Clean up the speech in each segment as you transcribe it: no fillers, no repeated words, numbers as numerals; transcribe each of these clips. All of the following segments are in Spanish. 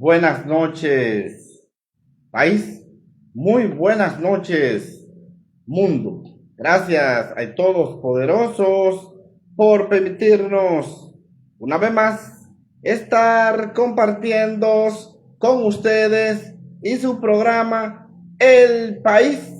buenas noches, país. Muy buenas noches, mundo. Gracias a todos poderosos por permitirnos una vez más estar compartiendo con ustedes y su programa El País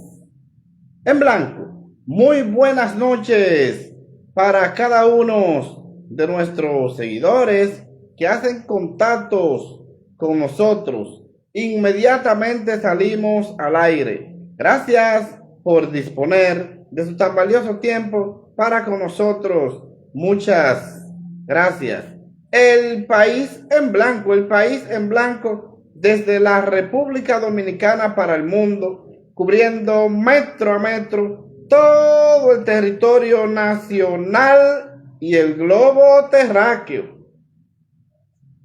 en Blanco. Muy buenas noches para cada uno de nuestros seguidores que hacen contactos con nosotros. Inmediatamente salimos al aire. Gracias por disponer de su tan valioso tiempo para con nosotros. Muchas gracias. El País en Blanco, el País en Blanco desde la República Dominicana para el mundo, cubriendo metro a metro todo el territorio nacional y el globo terráqueo.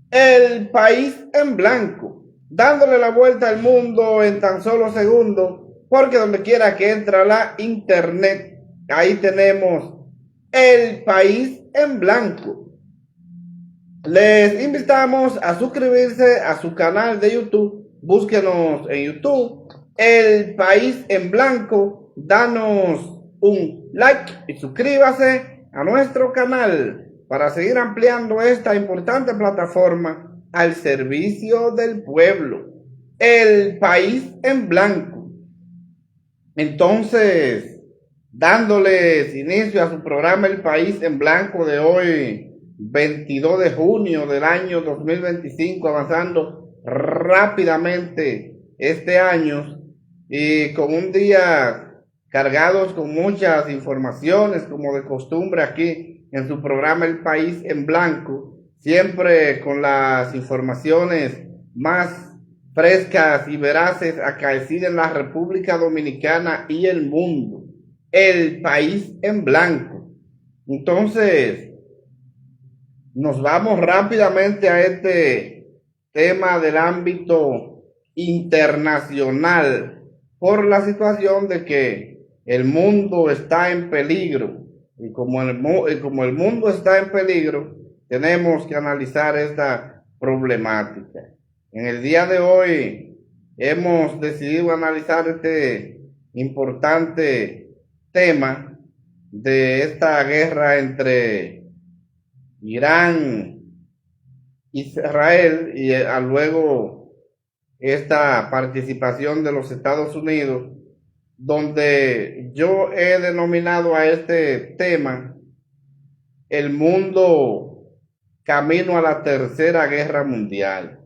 El País en Blanco, dándole la vuelta al mundo en tan solo segundos, porque donde quiera que entra la internet, ahí tenemos El País en Blanco. Les invitamos a suscribirse a su canal de YouTube. Búsquenos en YouTube, El País en Blanco. Danos un like y suscríbase a nuestro canal para seguir ampliando esta importante plataforma al servicio del pueblo. El País en Blanco. Entonces, dándoles inicio a su programa El País en Blanco de hoy, 22 de junio del año 2025, avanzando rápidamente este año y con un día cargados con muchas informaciones, como de costumbre aquí en su programa El País en Blanco, siempre con las informaciones más frescas y veraces acaecidas en la República Dominicana y el mundo. El País en Blanco. Entonces, nos vamos rápidamente a este tema del ámbito internacional por la situación de que el mundo está en peligro. Y como el mundo está en peligro, tenemos que analizar esta problemática. En el día de hoy hemos decidido analizar este importante tema de esta guerra entre Irán, Israel y luego esta participación de los Estados Unidos, donde yo he denominado a este tema el mundo camino a la tercera guerra mundial.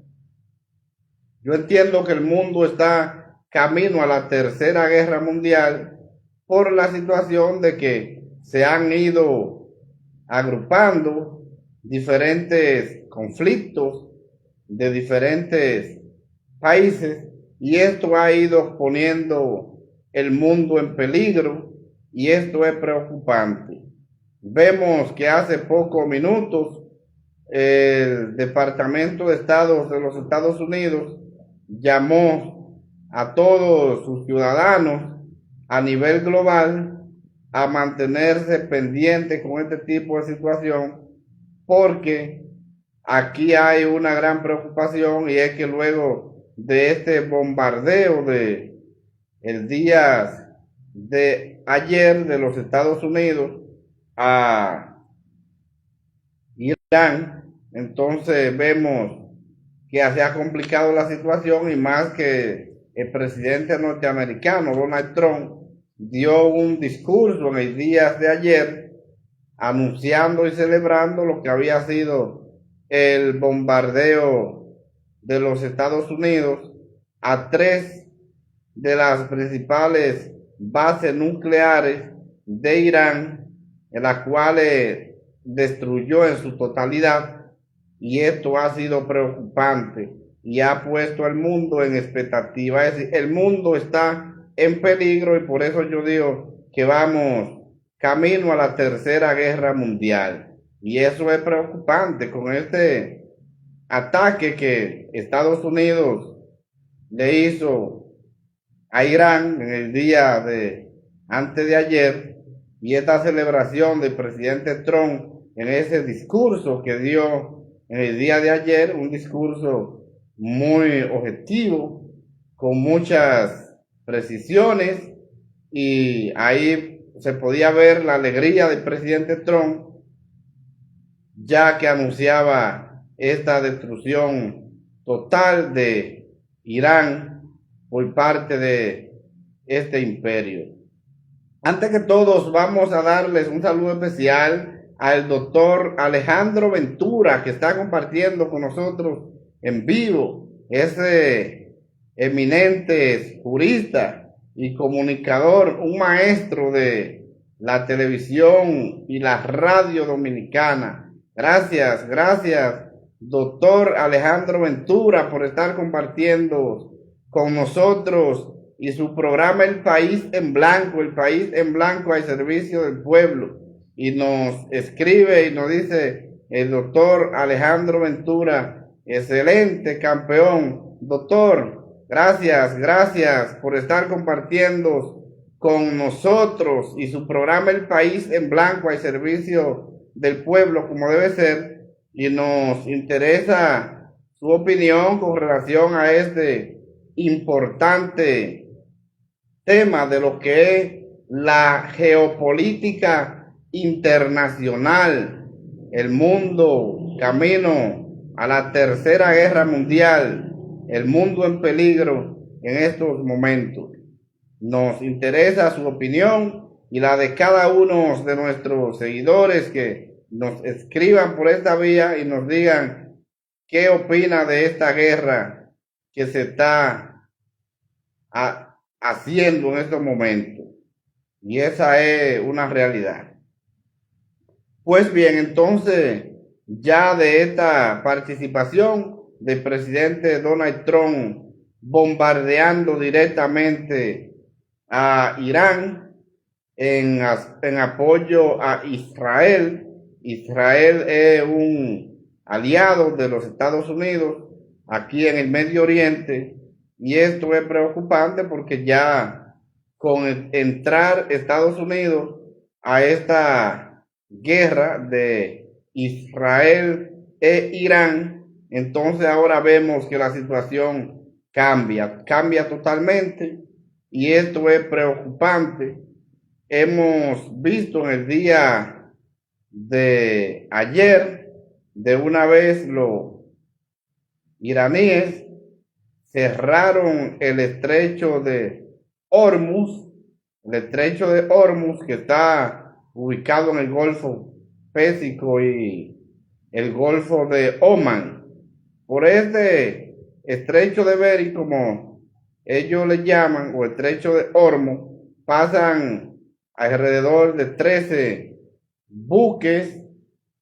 Yo entiendo que el mundo está camino a la tercera guerra mundial por la situación de que se han ido agrupando diferentes conflictos de diferentes países y esto ha ido poniendo el mundo en peligro y esto es preocupante. Vemos que hace pocos minutos el Departamento de Estado de los Estados Unidos llamó a todos sus ciudadanos a nivel global a mantenerse pendiente con este tipo de situación, porque aquí hay una gran preocupación y es que luego de este bombardeo de el día de ayer de los Estados Unidos a Irán, entonces vemos que se ha complicado la situación y más que el presidente norteamericano Donald Trump dio un discurso en el día de ayer anunciando y celebrando lo que había sido el bombardeo de los Estados Unidos a 3 de las principales bases nucleares de Irán, en las cuales destruyó en su totalidad, y esto ha sido preocupante y ha puesto al mundo en expectativa. Es decir, el mundo está en peligro y por eso yo digo que vamos camino a la tercera guerra mundial. Y eso es preocupante con este ataque que Estados Unidos le hizo a Irán en el día de antes de ayer y esta celebración del presidente Trump en ese discurso que dio en el día de ayer, un discurso muy objetivo, con muchas precisiones, y ahí se podía ver la alegría del presidente Trump, ya que anunciaba esta destrucción total de Irán por parte de este imperio. Antes que todos, vamos a darles un saludo especial al doctor Alejandro Ventura, que está compartiendo con nosotros en vivo. Ese eminente jurista y comunicador, un maestro de la televisión y la radio dominicana. Gracias, doctor Alejandro Ventura, por estar compartiendo con nosotros y su programa El País en Blanco al servicio del pueblo. Y nos escribe y nos dice el doctor Alejandro Ventura: excelente, campeón. Doctor, gracias por estar compartiendo con nosotros y su programa El País en Blanco al servicio del pueblo, como debe ser. Y nos interesa su opinión con relación a este importante tema de lo que es la geopolítica internacional, el mundo camino a la tercera guerra mundial, el mundo en peligro en estos momentos. Nos interesa su opinión y la de cada uno de nuestros seguidores, que nos escriban por esta vía y nos digan qué opina de esta guerra que se está haciendo en estos momentos. Y esa es una realidad. Pues bien, entonces, ya de esta participación del presidente Donald Trump bombardeando directamente a Irán en apoyo a Israel. Israel es un aliado de los Estados Unidos aquí en el Medio Oriente, y esto es preocupante porque ya con entrar Estados Unidos a esta guerra de Israel e Irán, entonces ahora vemos que la situación cambia totalmente, y esto es preocupante. Hemos visto en el día de ayer, de una vez los iraníes cerraron el estrecho de Hormuz, que está ubicado en el Golfo Pérsico y el Golfo de Omán. Por este estrecho de Bering, como ellos le llaman, o estrecho de Hormuz, pasan alrededor de 13 buques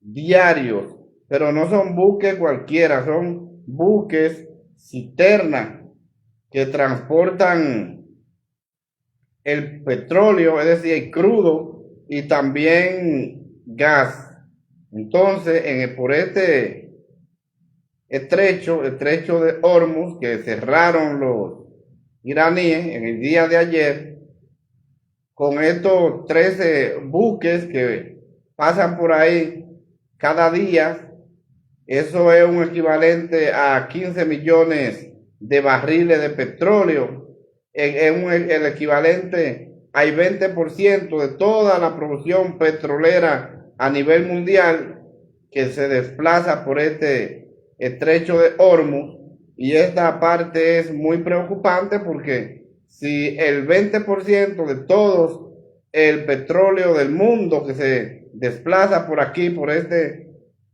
diarios, pero no son buques cualquiera, son buques cisterna que transportan el petróleo, es decir, el crudo, y también gas. Entonces, por este estrecho de Hormuz, que cerraron los iraníes en el día de ayer, con estos 13 buques que pasan por ahí cada día, eso es un equivalente a 15 millones de barriles de petróleo. Es el equivalente al 20% de toda la producción petrolera a nivel mundial, que se desplaza por este estrecho de Hormuz. Y esta parte es muy preocupante, porque si el 20% de todo el petróleo del mundo que se desplaza por aquí, por este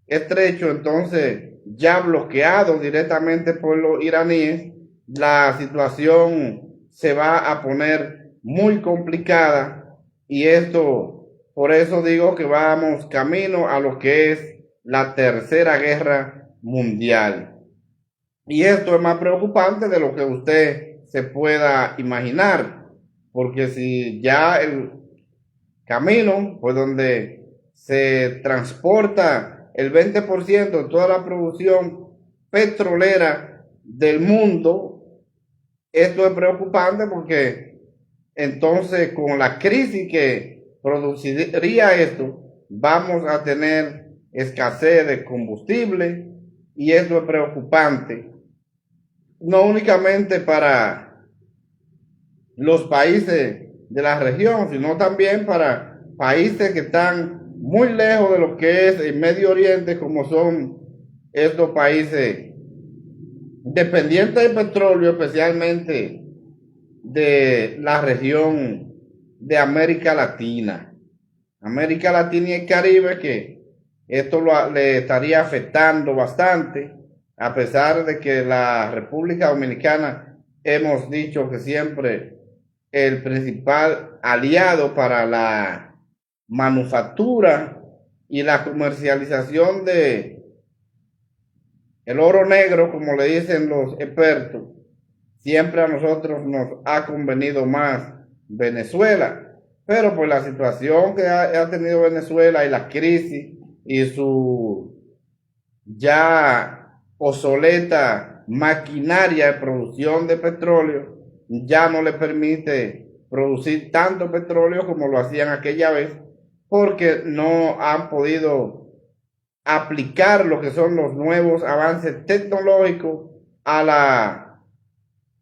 estrecho, entonces ya bloqueado directamente por los iraníes, la situación se va a poner muy complicada. Y esto, por eso digo que vamos camino a lo que es la tercera guerra mundial. Y esto es más preocupante de lo que usted se pueda imaginar, porque si ya el camino por donde se transporta el 20% de toda la producción petrolera del mundo, esto es preocupante, porque entonces con la crisis que produciría esto, vamos a tener escasez de combustible, y esto es preocupante. no únicamente para los países de la región, sino también para países que están muy lejos de lo que es el Medio Oriente, como son estos países dependientes del petróleo, especialmente de la región de América Latina. América Latina y el Caribe, que esto le estaría afectando bastante, a pesar de que la República Dominicana hemos dicho que siempre el principal aliado para la manufactura y la comercialización de el oro negro, como le dicen los expertos, siempre a nosotros nos ha convenido más Venezuela, pero por la situación que ha tenido Venezuela y la crisis y su ya obsoleta maquinaria de producción de petróleo, ya no le permite producir tanto petróleo como lo hacían aquella vez, porque no han podido aplicar lo que son los nuevos avances tecnológicos a la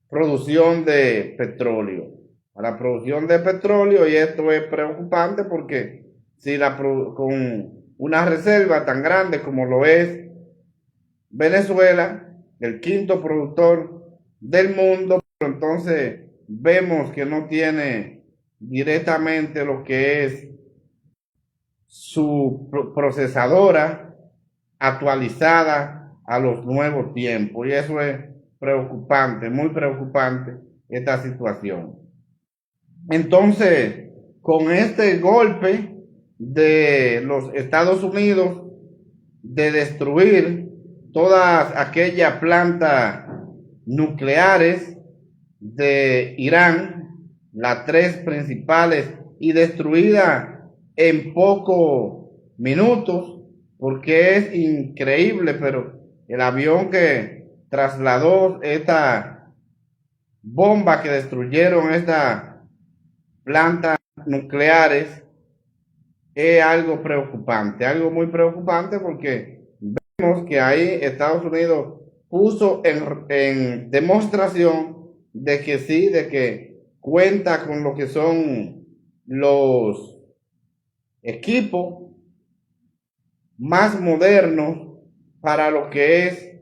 producción de petróleo. A la producción de petróleo, y esto es preocupante porque si con una reserva tan grande como lo es Venezuela, el quinto productor del mundo, entonces vemos que no tiene directamente lo que es su procesadora actualizada a los nuevos tiempos, y eso es preocupante, muy preocupante esta situación. Entonces, con este golpe de los Estados Unidos de destruir todas aquellas plantas nucleares de Irán, las tres principales, y destruida en pocos minutos, porque es increíble, pero el avión que trasladó esta bomba que destruyeron estas plantas nucleares es algo preocupante, algo muy preocupante, porque vemos que ahí Estados Unidos puso en demostración de que sí, de que cuenta con lo que son los equipos más modernos para lo que es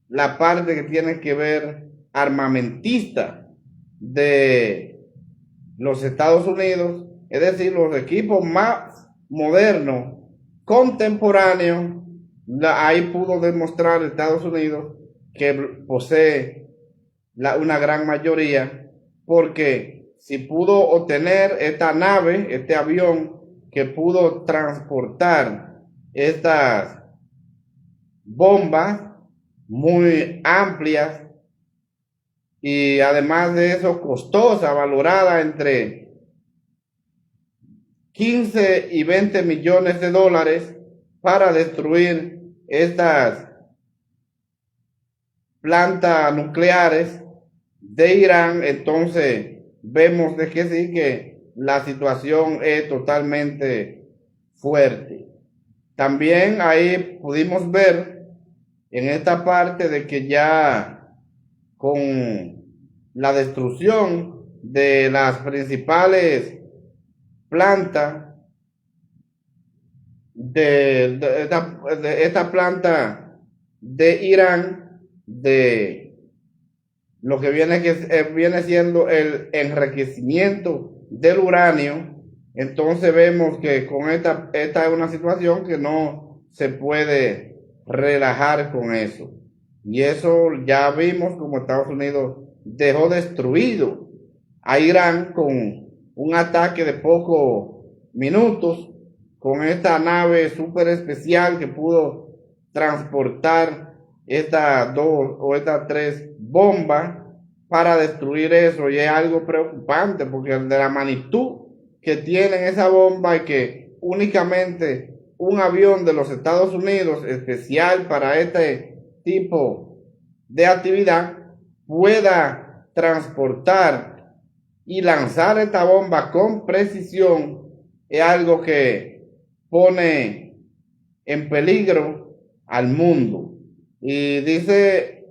la parte que tiene que ver armamentista de los Estados Unidos, es decir, los equipos más modernos, contemporáneos. Ahí pudo demostrar Estados Unidos que posee una gran mayoría, porque si pudo obtener esta nave, este avión que pudo transportar estas bombas muy amplias y además de eso costosa, valorada entre 15 y 20 millones de dólares para destruir estas plantas nucleares de Irán. Entonces vemos de que sí, que la situación es totalmente fuerte. También ahí pudimos ver en esta parte de que ya con la destrucción de las principales plantas de esta planta de Irán, de lo que viene siendo el enriquecimiento del uranio, entonces vemos que con esta es una situación que no se puede relajar con eso. Y eso ya vimos como Estados Unidos dejó destruido a Irán con un ataque de pocos minutos, con esta nave súper especial que pudo transportar estas dos o estas tres bombas para destruir eso. Y es algo preocupante porque de la magnitud que tienen esa bomba, y que únicamente un avión de los Estados Unidos especial para este tipo de actividad pueda transportar y lanzar esta bomba con precisión, es algo que pone en peligro al mundo. Y dice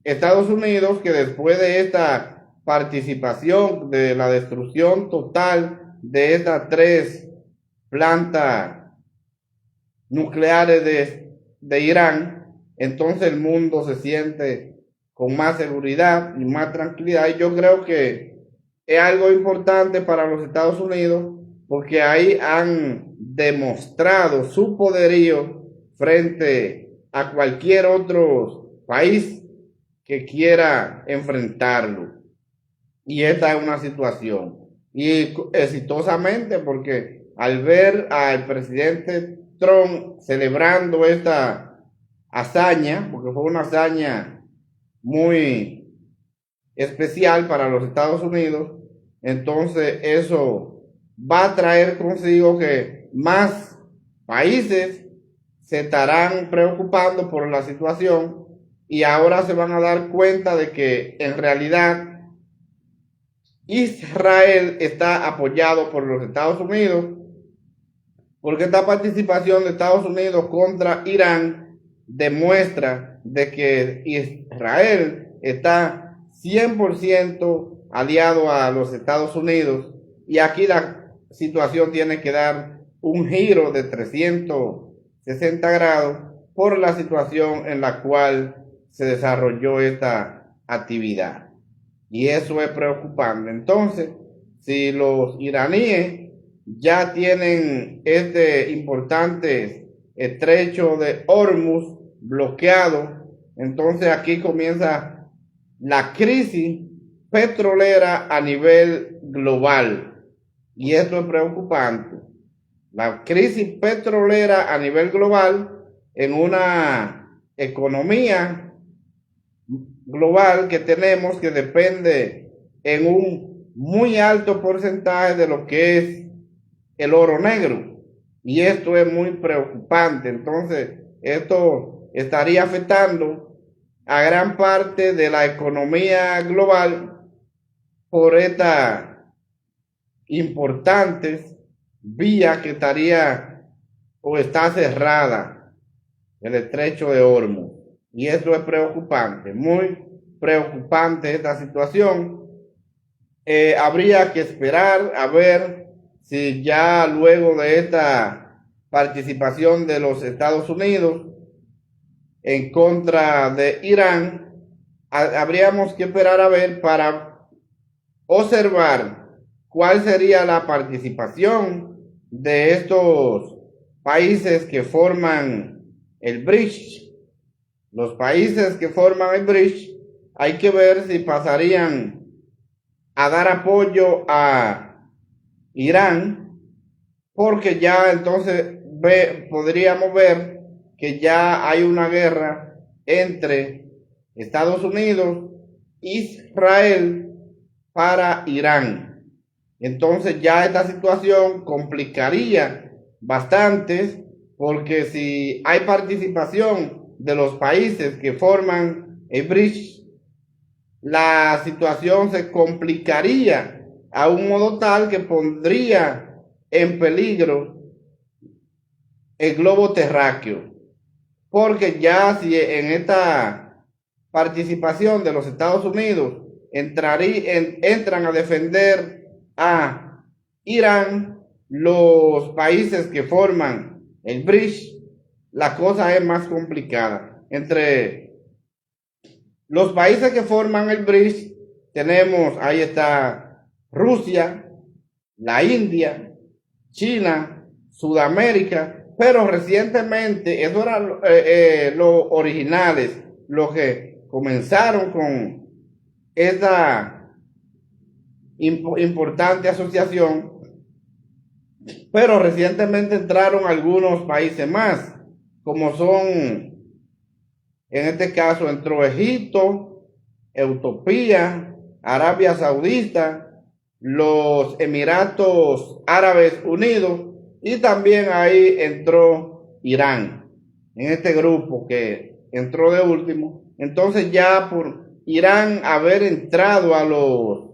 Estados Unidos, que después de esta participación, de la destrucción total de estas tres plantas nucleares de Irán, entonces el mundo se siente con más seguridad y más tranquilidad. Y yo creo que es algo importante para los Estados Unidos, porque ahí han demostrado su poderío frente a cualquier otro país que quiera enfrentarlo. Y esta es una situación. Y exitosamente, porque al ver al presidente Trump celebrando esta hazaña, porque fue una hazaña muy especial para los Estados Unidos, entonces eso va a traer consigo que más países se estarán preocupando por la situación y ahora se van a dar cuenta de que en realidad Israel está apoyado por los Estados Unidos, porque esta participación de Estados Unidos contra Irán demuestra de que Israel está 100% aliado a los Estados Unidos, y aquí la situación tiene que dar un giro de 360 grados por la situación en la cual se desarrolló esta actividad. Y eso es preocupante. Entonces, si los iraníes ya tienen este importante estrecho de Hormuz bloqueado, entonces aquí comienza la crisis petrolera a nivel global. Y esto es preocupante. La crisis petrolera a nivel global en una economía global que tenemos, que depende en un muy alto porcentaje de lo que es el oro negro, y esto es muy preocupante. Entonces esto estaría afectando a gran parte de la economía global por esta importante vía que estaría o está cerrada, el estrecho de Hormuz. Y esto es preocupante, muy preocupante esta situación. Habría que esperar a ver si ya luego de esta participación de los Estados Unidos en contra de Irán, habríamos que esperar a ver para observar cuál sería la participación de estos países que forman el BRICS. Los países que forman el BRICS, hay que ver si pasarían a dar apoyo a Irán, porque ya entonces podríamos ver que ya hay una guerra entre Estados Unidos e Israel para Irán. Entonces ya esta situación complicaría bastante, porque si hay participación de los países que forman el BRICS, la situación se complicaría a un modo tal que pondría en peligro el globo terráqueo, porque ya si en esta participación de los Estados Unidos entran a defender a Irán los países que forman el BRICS, la cosa es más complicada. Entre los países que forman el BRICS tenemos, ahí está Rusia, la India, China, Sudamérica, pero recientemente, eso eran los originales, los que comenzaron con esta importante asociación, pero recientemente entraron algunos países más, como son, en este caso entró Egipto, Etiopía, Arabia Saudita, los Emiratos Árabes Unidos, y también ahí entró Irán, en este grupo que entró de último. Entonces ya por Irán haber entrado a los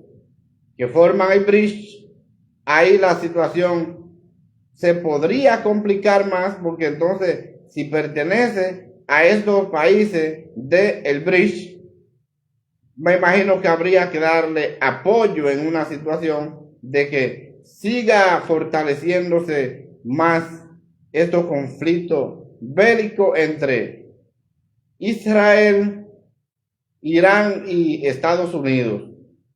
que forman el BRICS, ahí la situación se podría complicar más, porque entonces si pertenece a estos países del BRICS, me imagino que habría que darle apoyo en una situación de que siga fortaleciéndose más estos conflictos bélicos entre Israel, Irán y Estados Unidos.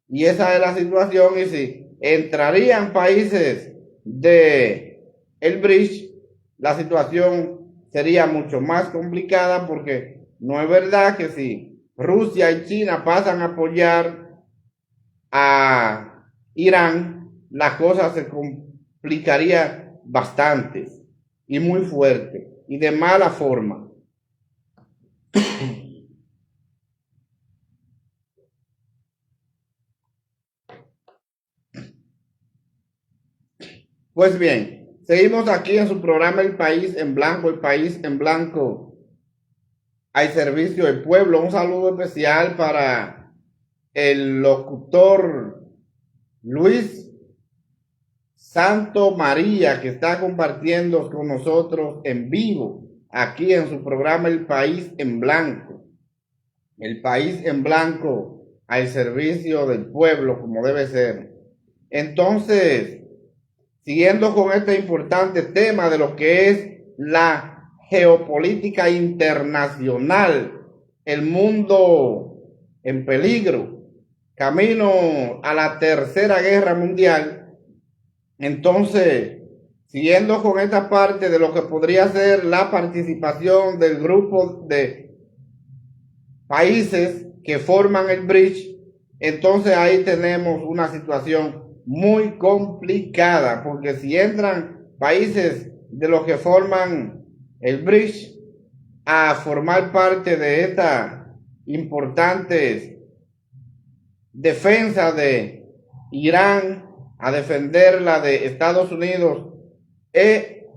Y esa es la situación, y si entrarían países de el bridge, la situación sería mucho más complicada, porque no es verdad que si Rusia y China pasan a apoyar a Irán, la cosa se complicaría bastante y muy fuerte y de mala forma. Pues bien, seguimos aquí en su programa El País en Blanco, El País en Blanco, al servicio del pueblo. Un saludo especial para el locutor Luis Santo María, que está compartiendo con nosotros en vivo aquí en su programa El País en Blanco. El País en Blanco al servicio del pueblo, como debe ser. Entonces, siguiendo con este importante tema de lo que es la geopolítica internacional, el mundo en peligro, camino a la Tercera Guerra Mundial. Entonces, siguiendo con esta parte de lo que podría ser la participación del grupo de países que forman el bridge, entonces ahí tenemos una situación muy complicada, porque si entran países de los que forman el bridge a formar parte de esta importante defensa de Irán, a defender la de Estados Unidos e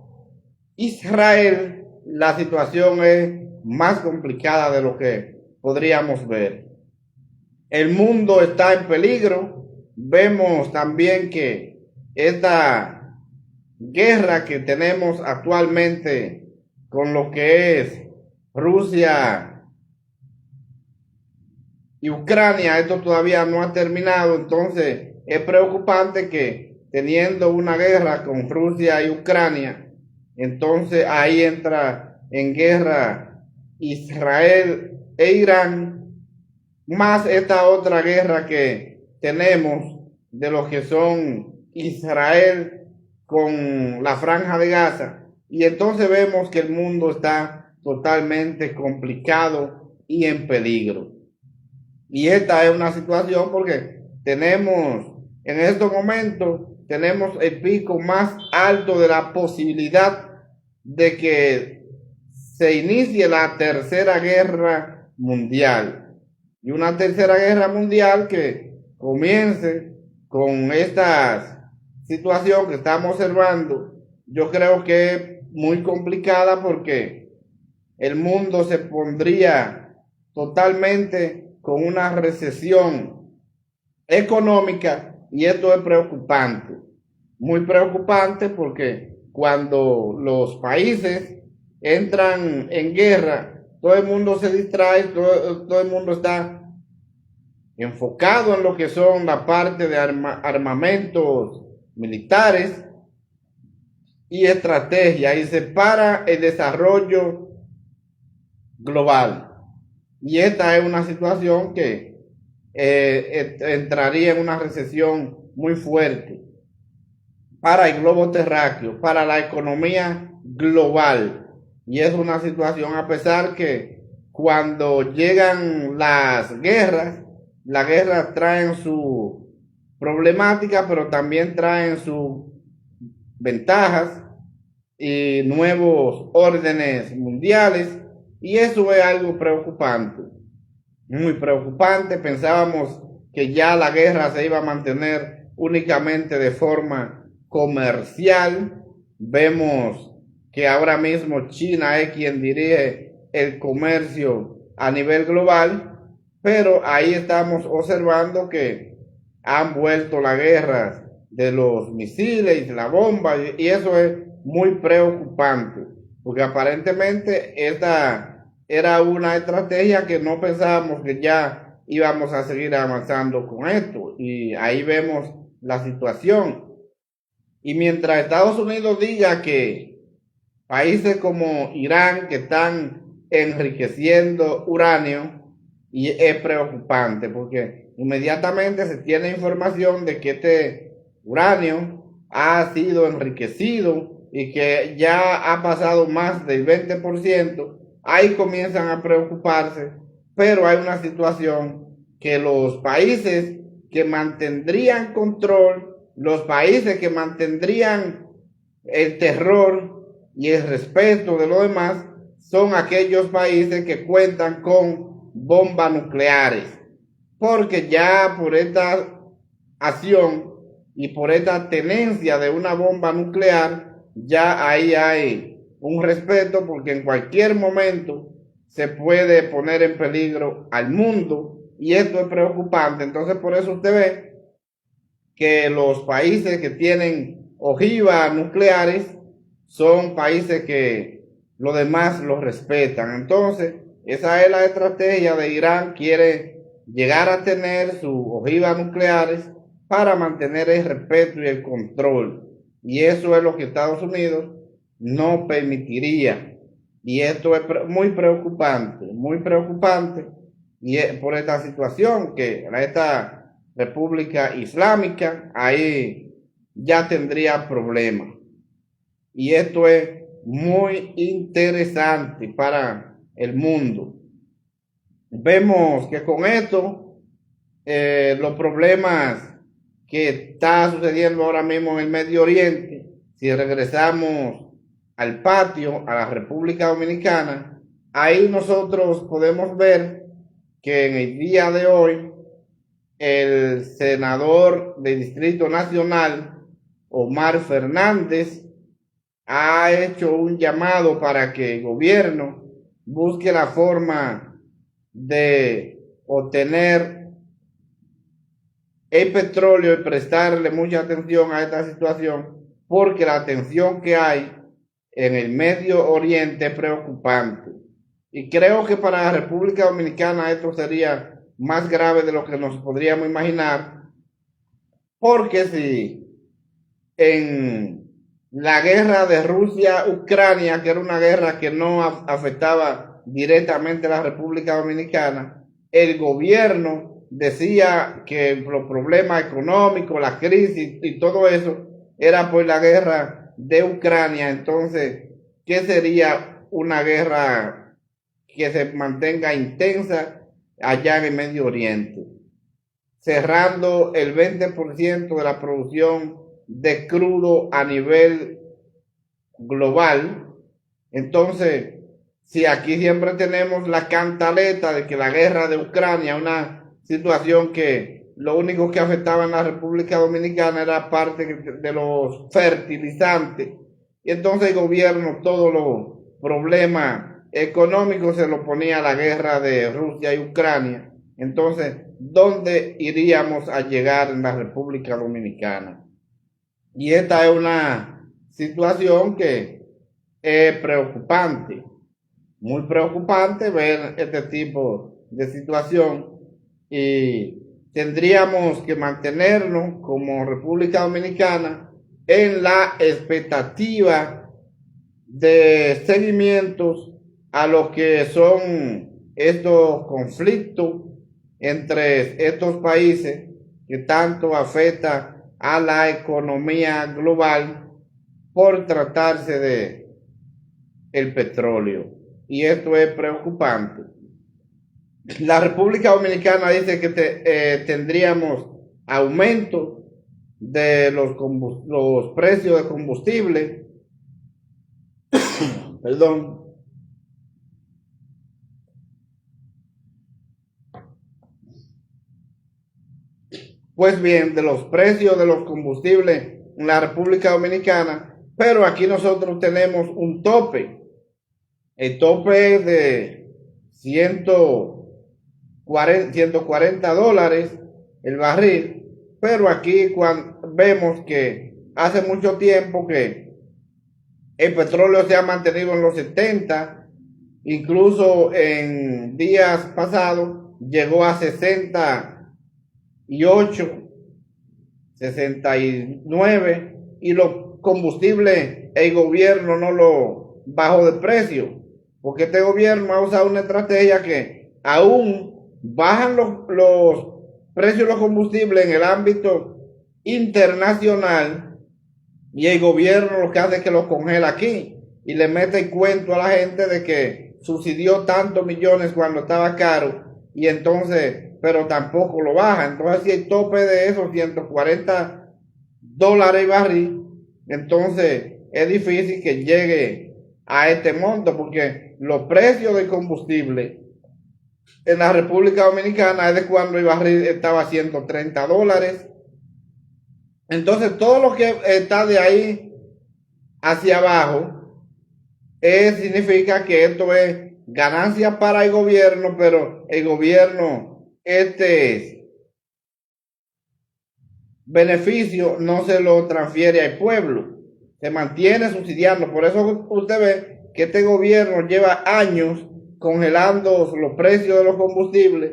Israel, la situación es más complicada de lo que podríamos ver. El mundo está en peligro. Vemos también que esta guerra que tenemos actualmente con lo que es Rusia y Ucrania, esto todavía no ha terminado. Entonces es preocupante que teniendo una guerra con Rusia y Ucrania, entonces ahí entra en guerra Israel e Irán, más esta otra guerra que tenemos de los que son Israel con la Franja de Gaza, y entonces vemos que el mundo está totalmente complicado y en peligro. Y esta es una situación porque tenemos en estos momentos tenemos el pico más alto de la posibilidad de que se inicie la Tercera Guerra Mundial. Y una Tercera Guerra Mundial que comience con esta situación que estamos observando, yo creo que es muy complicada, porque el mundo se pondría totalmente con una recesión económica, y esto es preocupante, muy preocupante, porque cuando los países entran en guerra, todo el mundo se distrae, todo el mundo está enfocado en lo que son la parte de armamentos militares y estrategia, y se para el desarrollo global. Y esta es una situación que entraría en una recesión muy fuerte para el globo terráqueo, para la economía global. Y es una situación, a pesar que cuando llegan las guerras traen su problemática, pero también traen sus ventajas y nuevos órdenes mundiales, y eso es algo preocupante, muy preocupante. Pensábamos que ya la guerra se iba a mantener únicamente de forma comercial. Vemos que ahora mismo China es quien dirige el comercio a nivel global, pero ahí estamos observando que han vuelto la guerra de los misiles, la bomba, y eso es muy preocupante, porque aparentemente esta era una estrategia que no pensábamos que ya y vamos a seguir avanzando con esto. Y ahí vemos la situación. Y mientras Estados Unidos diga que países como Irán que están enriqueciendo uranio, y es preocupante porque inmediatamente se tiene información de que este uranio ha sido enriquecido y que ya ha pasado más del 20%, ahí comienzan a preocuparse, pero hay una situación que los países que mantendrían control, los países que mantendrían el terror y el respeto de los demás, son aquellos países que cuentan con bombas nucleares, porque ya por esta acción y por esta tenencia de una bomba nuclear, ya ahí hay un respeto, porque en cualquier momento se puede poner en peligro al mundo, y esto es preocupante. Entonces por eso usted ve que los países que tienen ojivas nucleares son países que los demás los respetan. Entonces esa es la estrategia de Irán. Quiere llegar a tener sus ojivas nucleares para mantener el respeto y el control. Y eso es lo que Estados Unidos no permitiría. Y esto es muy preocupante, y es por esta situación que esta República Islámica ahí ya tendría problemas. Y esto es muy interesante para el mundo. Vemos que con esto los problemas que está sucediendo ahora mismo en el Medio Oriente, si regresamos al patio, a la República Dominicana, ahí nosotros podemos ver que en el día de hoy el senador del Distrito Nacional, Omar Fernández, ha hecho un llamado para que el gobierno busque la forma de obtener el petróleo y prestarle mucha atención a esta situación, porque la tensión que hay en el Medio Oriente es preocupante. Y creo que para la República Dominicana esto sería más grave de lo que nos podríamos imaginar, porque si en la guerra de Rusia-Ucrania, que era una guerra que no afectaba directamente a la República Dominicana, el gobierno decía que los problemas económicos, la crisis y todo eso era por la guerra de Ucrania. Entonces, ¿qué sería una guerra que se mantenga intensa allá en el Medio Oriente, cerrando el 20% de la producción de crudo a nivel global? Entonces, si aquí siempre tenemos la cantaleta de que la guerra de Ucrania, una situación que lo único que afectaba en la República Dominicana era parte de los fertilizantes, y entonces el gobierno todos los problemas económicos se lo ponía a la guerra de Rusia y Ucrania. Entonces, ¿dónde iríamos a llegar en la República Dominicana? Y esta es una situación que es preocupante, muy preocupante ver este tipo de situación, y tendríamos que mantenernos como República Dominicana en la expectativa de seguimientos a lo que son estos conflictos entre estos países que tanto afectan a la economía global por tratarse de el petróleo. Y esto es preocupante. La República Dominicana dice que tendríamos aumento de los precios de combustible. Perdón. Pues bien, de los precios de los combustibles en la República Dominicana, pero aquí nosotros tenemos un tope. El tope es de $140 el barril, pero aquí vemos que hace mucho tiempo que el petróleo se ha mantenido en los 70, incluso en días pasados llegó a 68, 69 y los combustibles el gobierno no lo bajó de precio, porque este gobierno ha usado una estrategia que aún bajan los precios de los combustibles en el ámbito internacional y el gobierno lo que hace es que los congela aquí y le mete el cuento a la gente de que subsidió tantos millones cuando estaba caro y entonces, pero tampoco lo baja. Entonces, si el tope de esos $140 el barril, entonces es difícil que llegue a este monto porque los precios del combustible en la República Dominicana es de cuando el barril estaba a $130. Entonces, todo lo que está de ahí hacia abajo significa que esto es ganancia para el gobierno, pero el gobierno beneficio no se lo transfiere al pueblo, se mantiene subsidiando. Por eso usted ve que este gobierno lleva años congelando los precios de los combustibles,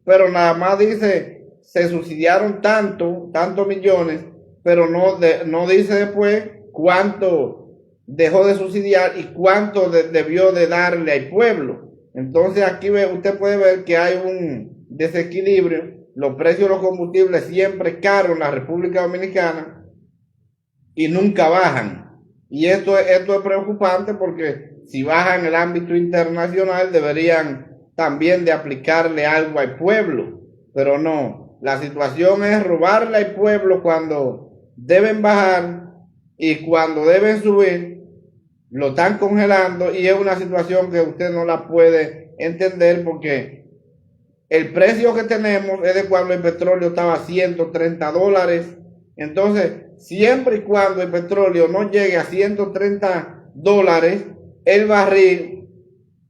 pero nada más dice se subsidiaron tantos millones, pero no dice después cuánto dejó de subsidiar y cuánto debió de darle al pueblo. Entonces aquí usted puede ver que hay un desequilibrio. Los precios de los combustibles siempre caros en la República Dominicana y nunca bajan. Y esto es preocupante porque si bajan en el ámbito internacional deberían también de aplicarle algo al pueblo, pero no. La situación es robarle al pueblo cuando deben bajar y cuando deben subir lo están congelando y es una situación que usted no la puede entender porque el precio que tenemos es de cuando el petróleo estaba a $130. Entonces, siempre y cuando el petróleo no llegue a $130, el barril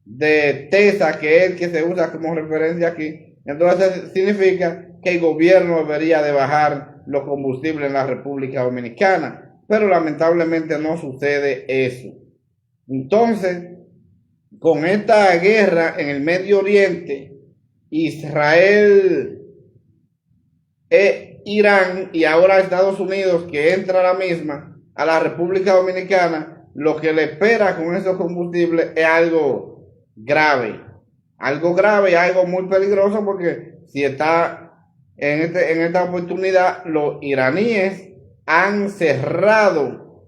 de Tesa, que es el que se usa como referencia aquí, entonces significa que el gobierno debería de bajar los combustibles en la República Dominicana. Pero lamentablemente no sucede eso. Entonces, con esta guerra en el Medio Oriente, Israel, Irán y ahora Estados Unidos que entra a la misma, a la República Dominicana, lo que le espera con esos combustibles es algo grave, algo muy peligroso porque si está en esta oportunidad los iraníes han cerrado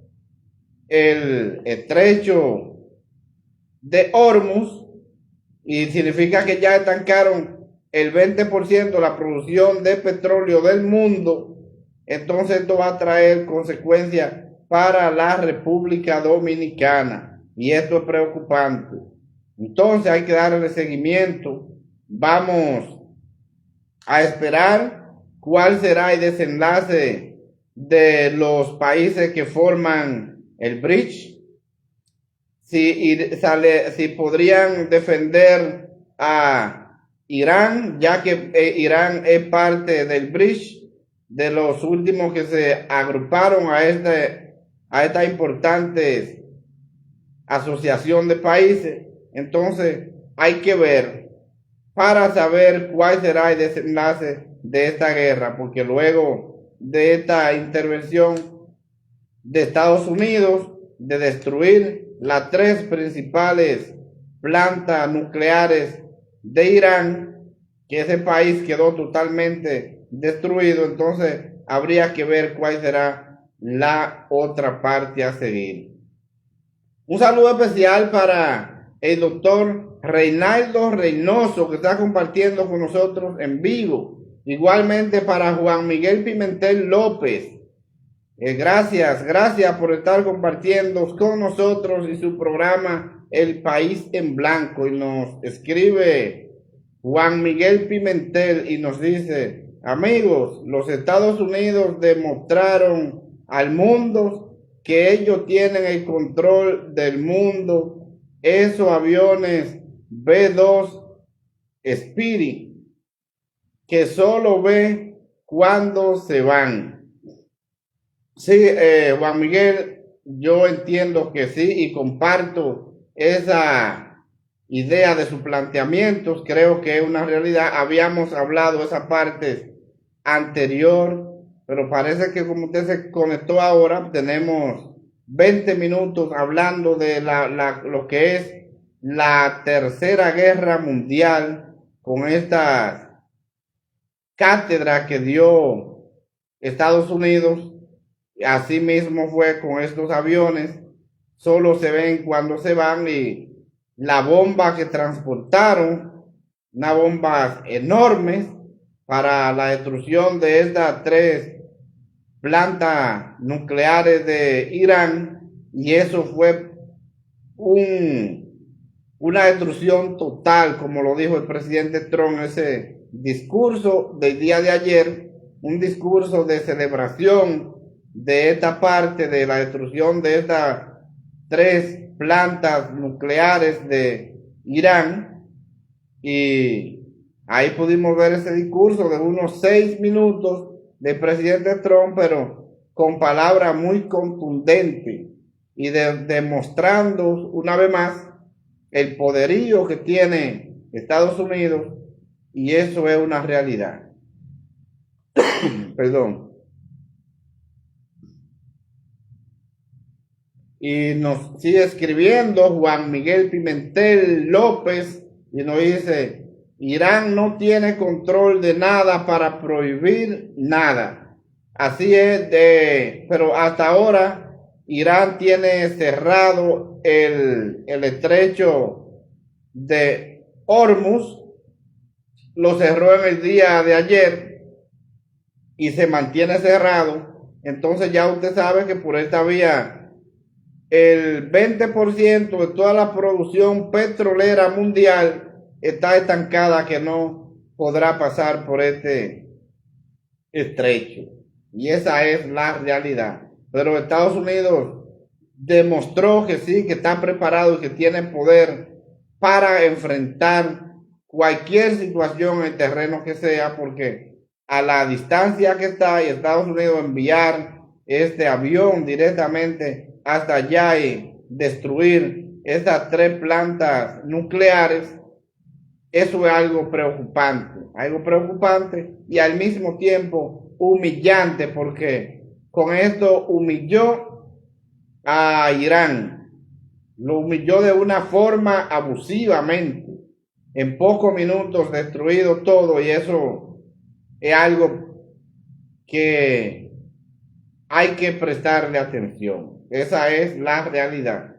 el estrecho de Hormuz y significa que ya estancaron el 20% de la producción de petróleo del mundo. Entonces esto va a traer consecuencias para la República Dominicana y esto es preocupante. Entonces hay que darle seguimiento. Vamos a esperar cuál será el desenlace de los países que forman el bridge. Si podrían defender a Irán, ya que Irán es parte del bridge, de los últimos que se agruparon a esta importante asociación de países. Entonces hay que ver para saber cuál será el desenlace de esta guerra, porque luego de esta intervención de Estados Unidos de destruir las 3 principales plantas nucleares de Irán, que ese país quedó totalmente destruido, entonces habría que ver cuál será la otra parte a seguir. Un saludo especial para el doctor Reinaldo Reynoso, que está compartiendo con nosotros en vivo. Igualmente para Juan Miguel Pimentel López. Gracias por estar compartiendo con nosotros y su programa El País en Blanco. Y nos escribe Juan Miguel Pimentel y nos dice: amigos, los Estados Unidos demostraron al mundo que ellos tienen el control del mundo. Esos aviones B-2 Spirit que solo ve cuando se van. Sí, Juan Miguel, yo entiendo que sí y comparto esa idea de sus planteamientos. Creo que es una realidad. Habíamos hablado esa parte anterior, pero parece que como usted se conectó ahora, tenemos 20 minutos hablando de lo que es la Tercera Guerra Mundial, con esta cátedra que dio Estados Unidos. Así mismo fue con estos aviones, solo se ven cuando se van, y la bomba que transportaron, una bomba enorme para la destrucción de estas 3 plantas nucleares de Irán, y eso fue una destrucción total, como lo dijo el presidente Trump en ese discurso del día de ayer, un discurso de celebración de esta parte de la destrucción de estas 3 plantas nucleares de Irán. Y ahí pudimos ver ese discurso de unos 6 minutos del presidente Trump, pero con palabras muy contundentes y demostrando una vez más el poderío que tiene Estados Unidos, y eso es una realidad. Perdón. Y nos sigue escribiendo Juan Miguel Pimentel López y nos dice: Irán no tiene control de nada para prohibir nada. Así es, pero hasta ahora Irán tiene cerrado el estrecho de Hormuz, lo cerró en el día de ayer y se mantiene cerrado. Entonces ya usted sabe que por esta vía el 20% de toda la producción petrolera mundial está estancada, que no podrá pasar por este estrecho. Y esa es la realidad. Pero Estados Unidos demostró que sí, que está preparado y que tiene poder para enfrentar cualquier situación en terreno que sea, porque a la distancia que está, y Estados Unidos enviar este avión directamente hasta allá y destruir esas 3 plantas nucleares, eso es algo preocupante y al mismo tiempo humillante, porque con esto humilló a Irán, lo humilló de una forma abusivamente, en pocos minutos destruido todo, y eso es algo que hay que prestarle atención. Esa es la realidad.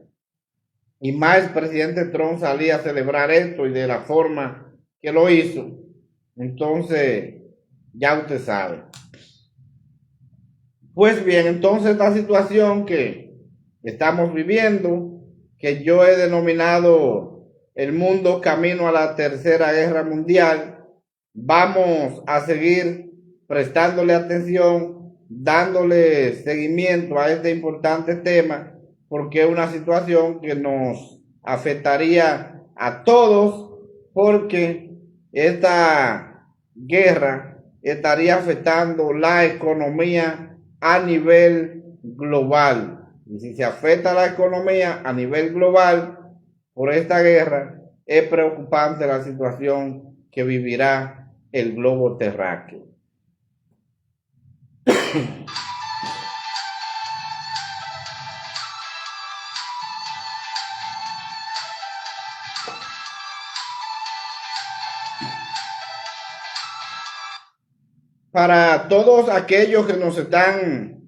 Y más el presidente Trump salía a celebrar esto y de la forma que lo hizo. Entonces, ya usted sabe. Pues bien, entonces esta situación que estamos viviendo, que yo he denominado el mundo camino a la Tercera Guerra Mundial, vamos a seguir prestándole atención, dándole seguimiento a este importante tema, porque es una situación que nos afectaría a todos, porque esta guerra estaría afectando la economía a nivel global. Y si se afecta la economía a nivel global por esta guerra, es preocupante la situación que vivirá el globo terráqueo. Para todos aquellos que nos están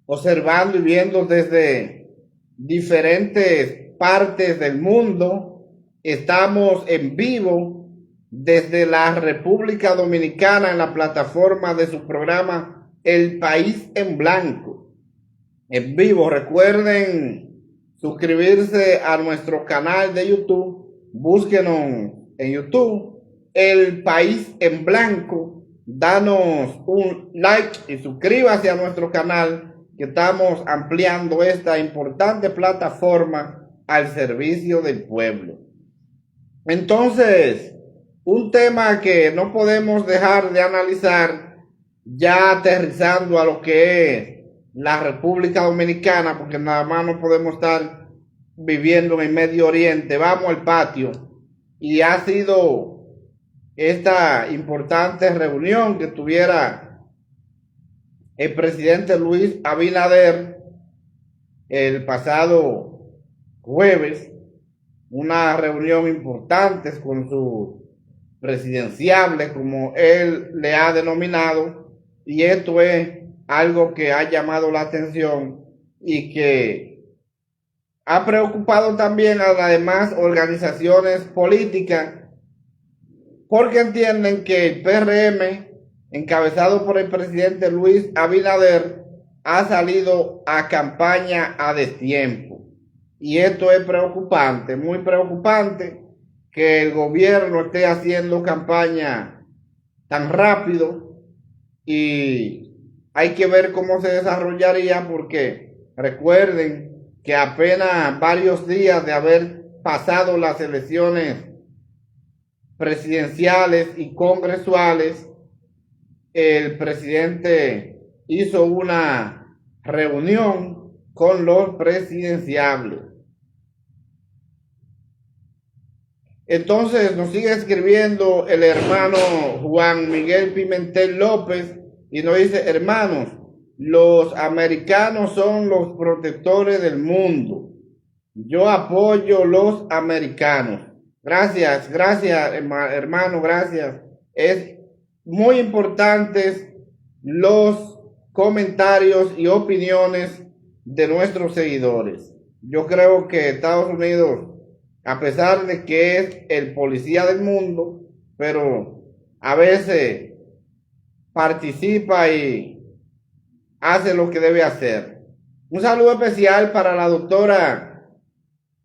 observando y viendo desde diferentes partes del mundo, estamos en vivo desde la República Dominicana en la plataforma de su programa El País en Blanco. En vivo, recuerden suscribirse a nuestro canal de YouTube, búsquenos en YouTube, El País en Blanco. Danos un like y suscríbase a nuestro canal, que estamos ampliando esta importante plataforma al servicio del pueblo. Entonces, un tema que no podemos dejar de analizar, ya aterrizando a lo que es la República Dominicana, porque nada más no podemos estar viviendo en el Medio Oriente, vamos al patio. Y ha sido esta importante reunión que tuviera el presidente Luis Abinader el pasado jueves, una reunión importante con sus presidenciables, como él le ha denominado, y esto es algo que ha llamado la atención y que ha preocupado también a las demás organizaciones políticas, porque entienden que el PRM, encabezado por el presidente Luis Abinader, ha salido a campaña a destiempo. Y esto es preocupante, muy preocupante, que el gobierno esté haciendo campaña tan rápido, y hay que ver cómo se desarrollaría, porque recuerden que apenas varios días de haber pasado las elecciones presidenciales y congresuales, el presidente hizo una reunión con los presidenciables. Entonces nos sigue escribiendo el hermano Juan Miguel Pimentel López y nos dice: hermanos, los americanos son los protectores del mundo. Yo apoyo los americanos. Gracias, gracias, hermano, gracias. Es muy importantes los comentarios y opiniones de nuestros seguidores. Yo creo que Estados Unidos, a pesar de que es el policía del mundo, pero a veces participa y hace lo que debe hacer. Un saludo especial para la doctora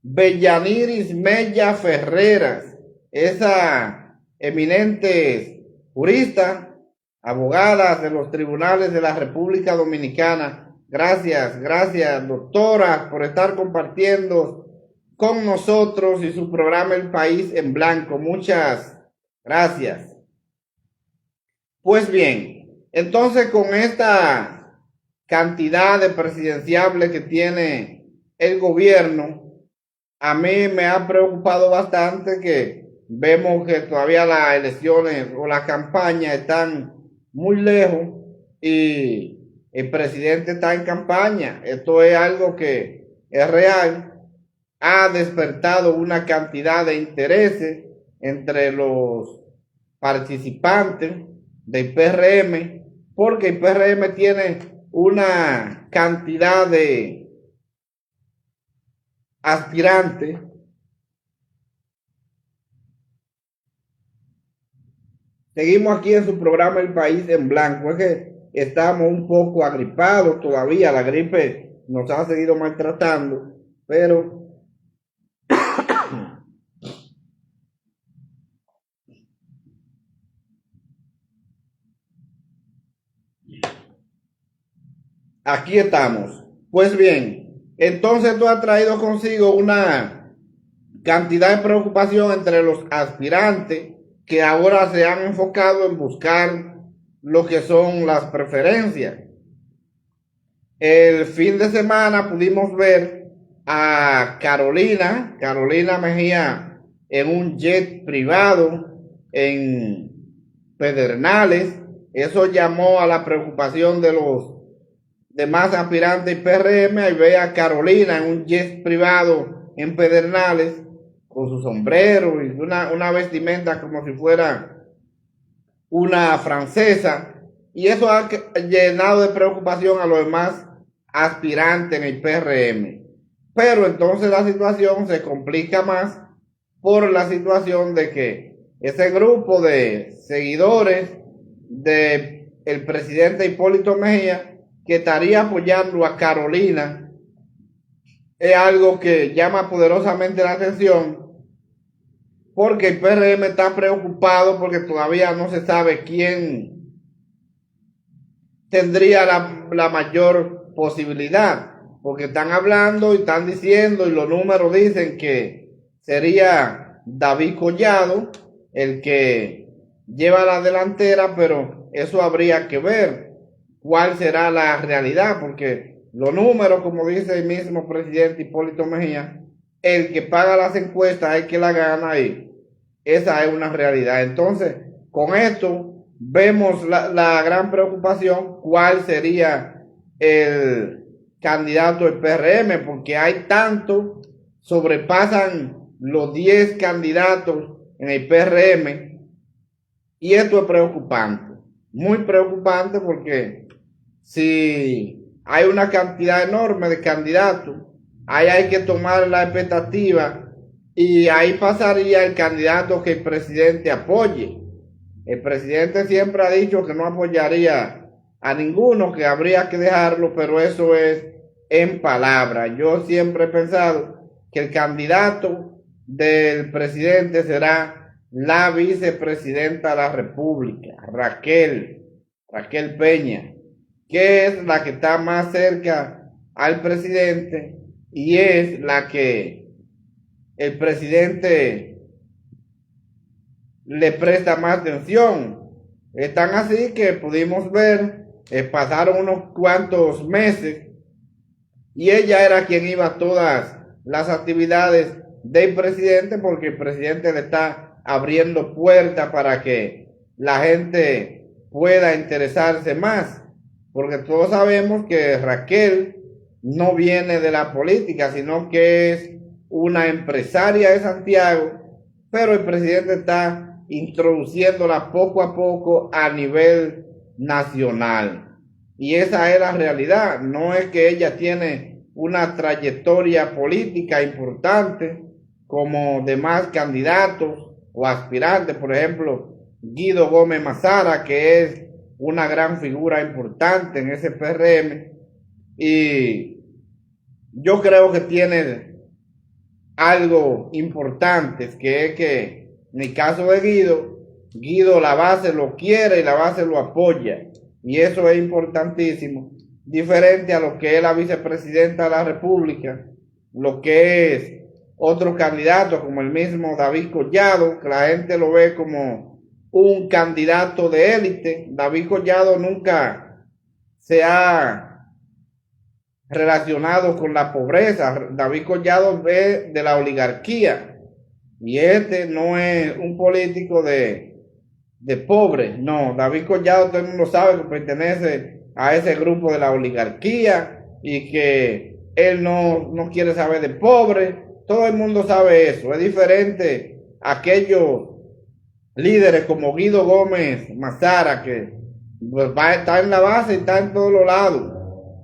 Bellaniris Mella Ferreras, esa eminente jurista, abogada de los tribunales de la República Dominicana. Gracias, gracias, doctora, por estar compartiendo con nosotros y su programa El País en Blanco. Muchas gracias. Pues bien, entonces con esta cantidad de presidenciables que tiene el gobierno, a mí me ha preocupado bastante que vemos que todavía las elecciones o las campañas están muy lejos y el presidente está en campaña. Esto es algo que es real. Ha despertado una cantidad de intereses entre los participantes del PRM, porque el PRM tiene una cantidad de aspirantes Seguimos aquí en su programa El País en Blanco. Es que estamos un poco agripados todavía, la gripe nos ha seguido maltratando, pero aquí estamos. Pues bien, entonces esto ha traído consigo una cantidad de preocupación entre los aspirantes que ahora se han enfocado en buscar lo que son las preferencias. El fin de semana pudimos ver a Carolina Mejía en un jet privado en Pedernales. Eso llamó a la preocupación de los demás aspirantes PRM. Ahí ve a Carolina en un jet privado en Pedernales con su sombrero y una vestimenta como si fuera una francesa, y eso ha llenado de preocupación a los demás aspirantes en el PRM. Pero entonces la situación se complica más por la situación de que ese grupo de seguidores de el presidente Hipólito Mejía, que estaría apoyando a Carolina, es algo que llama poderosamente la atención, porque el PRM está preocupado porque todavía no se sabe quién tendría la mayor posibilidad, porque están hablando y están diciendo, y los números dicen que sería David Collado el que lleva la delantera, pero eso habría que ver cuál será la realidad, porque los números, como dice el mismo presidente Hipólito Mejía, el que paga las encuestas es el que la gana y esa es una realidad. Entonces, con esto vemos la gran preocupación, cuál sería el candidato del PRM, porque hay tanto, sobrepasan los 10 candidatos en el PRM, y esto es preocupante, muy preocupante, porque si hay una cantidad enorme de candidatos, ahí hay que tomar la expectativa y ahí pasaría el candidato que el presidente apoye. El presidente siempre ha dicho que no apoyaría a ninguno, que habría que dejarlo, pero eso es en palabra. Yo siempre he pensado que el candidato del presidente será la vicepresidenta de la República, Raquel Peña, que es la que está más cerca al presidente y es la que el presidente le presta más atención. Es tan así que pudimos ver, pasaron unos cuantos meses y ella era quien iba a todas las actividades del presidente, porque el presidente le está abriendo puertas para que la gente pueda interesarse más, porque todos sabemos que Raquel no viene de la política, sino que es una empresaria de Santiago, pero el presidente está introduciéndola poco a poco a nivel nacional. Y esa es la realidad. No es que ella tiene una trayectoria política importante como demás candidatos o aspirantes, por ejemplo, Guido Gómez Mazara, que es una gran figura importante en ese PRM, y yo creo que tiene algo importante, que es que en el caso de Guido la base lo quiere y la base lo apoya, y eso es importantísimo, diferente a lo que es la vicepresidenta de la República, lo que es otros candidatos como el mismo David Collado, que la gente lo ve como un candidato de élite. David Collado nunca se ha relacionado con la pobreza. David Collado ve de la oligarquía, y este no es un político de pobre, no. David Collado, todo el mundo sabe que pertenece a ese grupo de la oligarquía y que él no quiere saber de pobre. Todo el mundo sabe eso. Es diferente a aquellos líderes como Guido Gómez Mazara, que pues va a estar en la base y está en todos los lados,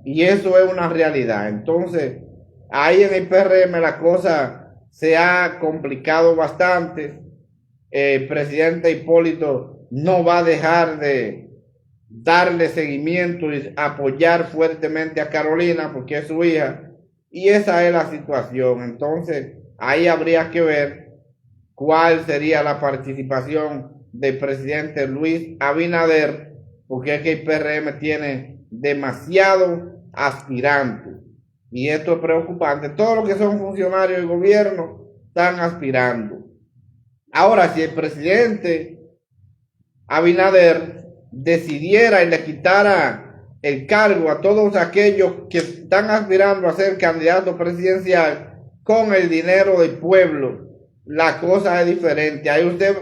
y eso es una realidad. Entonces ahí en el PRM la cosa se ha complicado bastante. El presidente Hipólito no va a dejar de darle seguimiento y apoyar fuertemente a Carolina, porque es su hija, y esa es la situación. Entonces ahí habría que ver cuál sería la participación del presidente Luis Abinader, porque es que el PRM tiene demasiado aspirantes y esto es preocupante. Todos los que son funcionarios del gobierno están aspirando. Ahora, si el presidente Abinader decidiera y le quitara el cargo a todos aquellos que están aspirando a ser candidato presidencial con el dinero del pueblo, la cosa es diferente. Ahí usted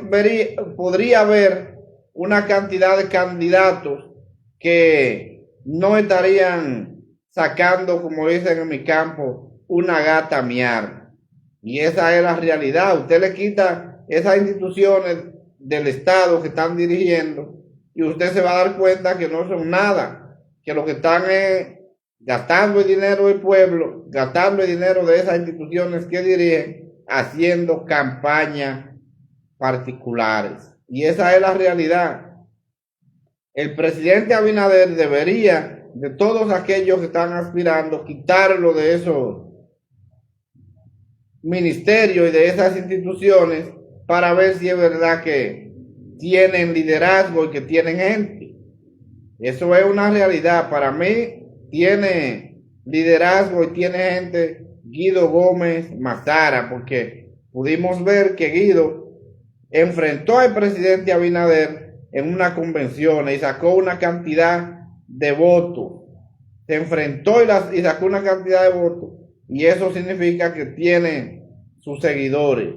podría ver una cantidad de candidatos que no estarían sacando, como dicen en mi campo, una gata a miar. Y esa es la realidad. Usted le quita esas instituciones del Estado que están dirigiendo y usted se va a dar cuenta que no son nada, que lo que están es gastando el dinero del pueblo, gastando el dinero de esas instituciones que dirigen, haciendo campañas particulares. Y esa es la realidad. El presidente Abinader debería, de todos aquellos que están aspirando, quitarlo de esos ministerios y de esas instituciones, para ver si es verdad que tienen liderazgo y que tienen gente. Eso es una realidad. Para mí tiene liderazgo y tiene gente Guido Gómez Mazara, porque pudimos ver que Guido enfrentó al presidente Abinader en una convención y sacó una cantidad de votos. Se enfrentó y sacó una cantidad de votos, y eso significa que tiene sus seguidores.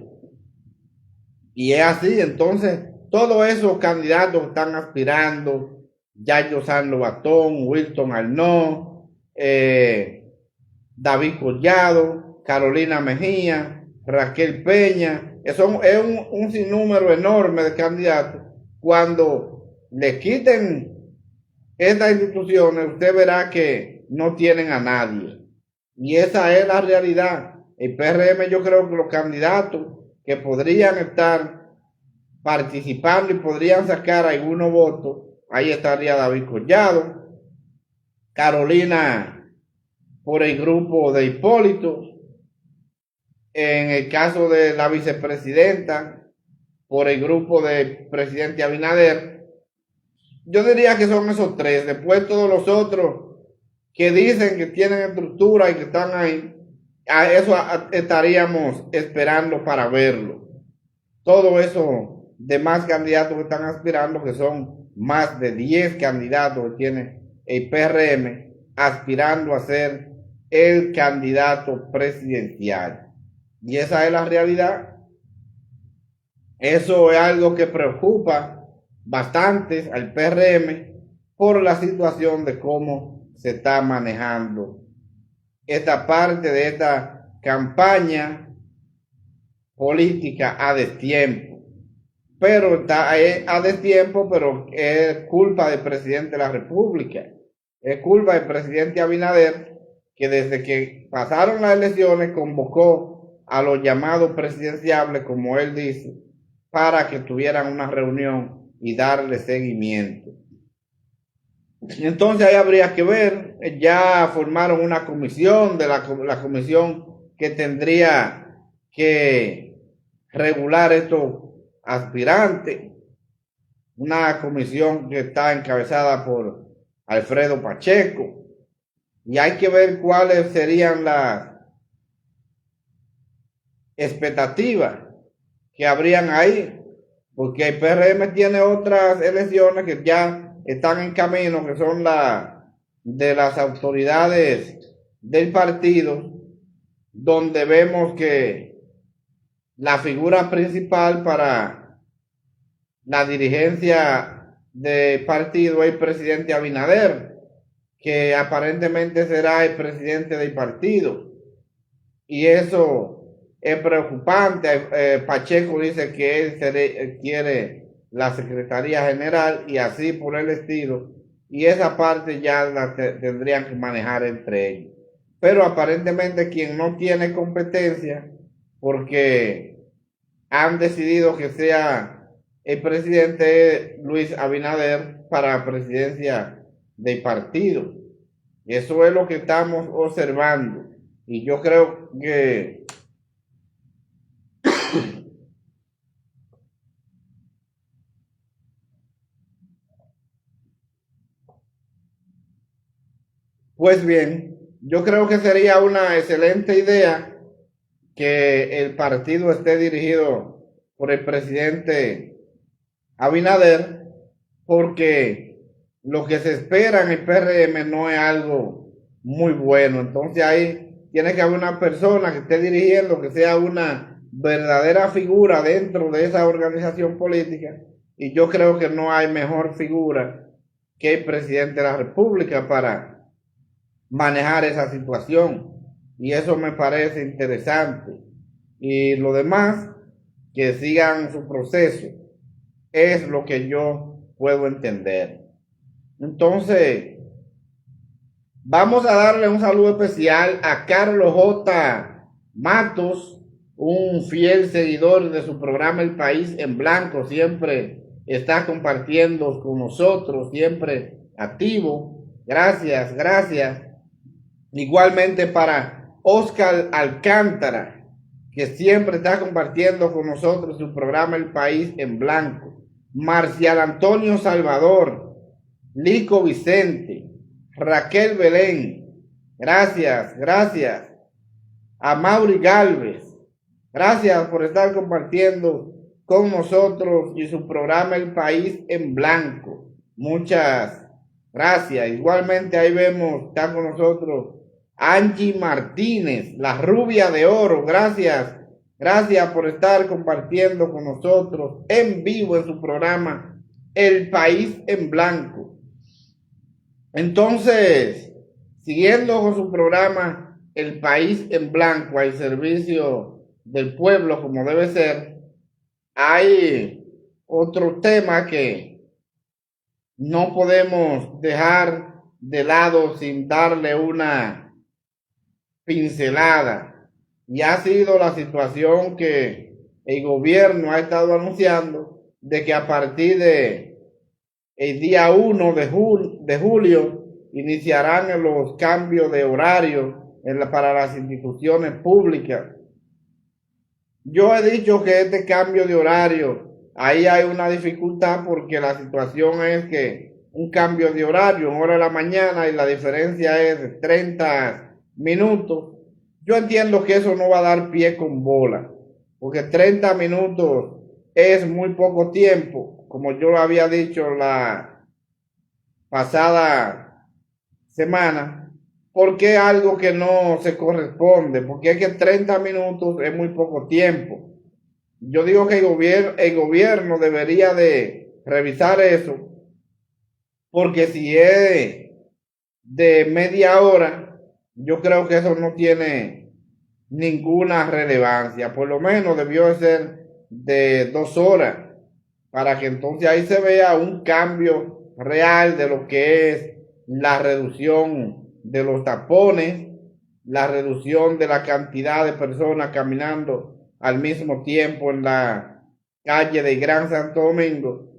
Y es así, entonces, todos esos candidatos están aspirando, Yayo San Lobatón, Wilton Arnaud, David Collado, Carolina Mejía, Raquel Peña, es un sinnúmero enorme de candidatos. Cuando le quiten estas instituciones, usted verá que no tienen a nadie. Y esa es la realidad. El PRM, yo creo que los candidatos que podrían estar participando y podrían sacar algunos votos, ahí estaría David Collado, Carolina por el grupo de Hipólito, en el caso de la vicepresidenta, por el grupo del presidente Abinader. Yo diría que son esos tres. Después todos los otros que dicen que tienen estructura y que están ahí, a eso estaríamos esperando para verlo. Todos esos demás candidatos que están aspirando, que son más de 10 candidatos que tiene el PRM, aspirando a ser el candidato presidencial. Y esa es la realidad. Eso es algo que preocupa bastante al PRM por la situación de cómo se está manejando esta parte de esta campaña política a destiempo. Pero está a destiempo, pero es culpa del presidente de la República. Es culpa del presidente Abinader, que desde que pasaron las elecciones convocó a los llamados presidenciables, como él dice, para que tuvieran una reunión y darle seguimiento. Entonces ahí habría que ver, ya formaron una comisión, la comisión que tendría que regular estos aspirantes, una comisión que está encabezada por Alfredo Pacheco, y hay que ver cuáles serían las expectativas que habrían ahí, porque el PRM tiene otras elecciones que ya están en camino, que son de las autoridades del partido, donde vemos que la figura principal para la dirigencia del partido es el presidente Abinader, que aparentemente será el presidente del partido. Y eso es preocupante. Pacheco dice que él quiere la Secretaría General y así por el estilo. Y esa parte ya la tendrían que manejar entre ellos. Pero aparentemente quien no tiene competencia, porque han decidido que sea el presidente Luis Abinader para la presidencia del partido. Eso es lo que estamos observando. Y yo creo que pues bien, yo creo que sería una excelente idea que el partido esté dirigido por el presidente Abinader, porque lo que se espera en el PRM no es algo muy bueno. Entonces ahí tiene que haber una persona que esté dirigiendo, que sea una verdadera figura dentro de esa organización política, y yo creo que no hay mejor figura que el presidente de la República para manejar esa situación, y eso me parece interesante. Y lo demás, que sigan su proceso, es lo que yo puedo entender. Entonces, vamos a darle un saludo especial a Carlos J. Matos, un fiel seguidor de su programa El País en Blanco, siempre está compartiendo con nosotros, siempre activo. Gracias, gracias. Igualmente para Oscar Alcántara, que siempre está compartiendo con nosotros su programa El País en Blanco. Marcial Antonio Salvador, Lico Vicente, Raquel Belén, gracias, gracias. A Mauri Galvez, gracias por estar compartiendo con nosotros y su programa El País en Blanco. Muchas gracias. Igualmente ahí vemos, está con nosotros Angie Martínez, la rubia de oro. Gracias, Gracias por estar compartiendo con nosotros en vivo en su programa El País en Blanco. Entonces, siguiendo con su programa El País en Blanco al servicio del pueblo como debe ser, hay otro tema que no podemos dejar de lado sin darle una pincelada. Y ha sido la situación que el gobierno ha estado anunciando de que a partir de el día 1 de julio iniciarán los cambios de horario para las instituciones públicas. Yo he dicho que este cambio de horario, ahí hay una dificultad porque la situación es que un cambio de horario en hora de la mañana y la diferencia es de 30 minutos. Yo entiendo que eso no va a dar pie con bola, porque 30 minutos es muy poco tiempo, como yo lo había dicho la pasada semana, porque es algo que no se corresponde, porque es que 30 minutos es muy poco tiempo. Yo digo que el gobierno debería de revisar eso, porque si es de media hora, yo creo que eso no tiene ninguna relevancia. Por lo menos debió de ser de 2 horas, para que entonces ahí se vea un cambio real de lo que es la reducción de los tapones, la reducción de la cantidad de personas caminando al mismo tiempo en la calle de Gran Santo Domingo.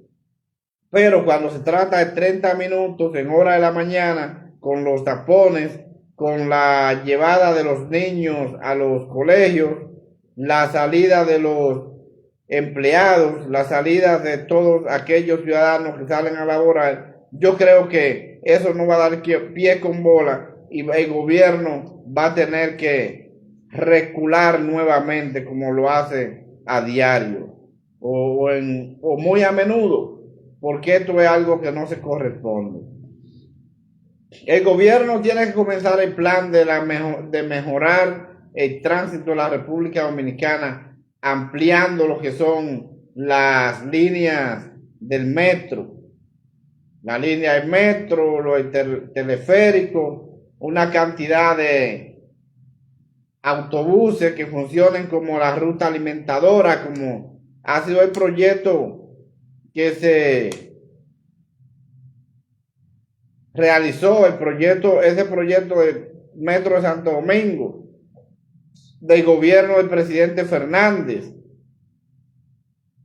Pero cuando se trata de 30 minutos en hora de la mañana, con los tapones, con la llevada de los niños a los colegios, la salida de los empleados, la salida de todos aquellos ciudadanos que salen a laborar, yo creo que eso no va a dar pie con bola y el gobierno va a tener que recular nuevamente como lo hace a diario o muy a menudo, porque esto es algo que no se corresponde. El gobierno tiene que comenzar el plan de mejorar el tránsito de la República Dominicana, ampliando lo que son las líneas del metro, la línea del metro, los teleféricos, una cantidad de autobuses que funcionen como la ruta alimentadora, como ha sido el proyecto que se realizó, ese proyecto del Metro de Santo Domingo, del gobierno del presidente Fernández,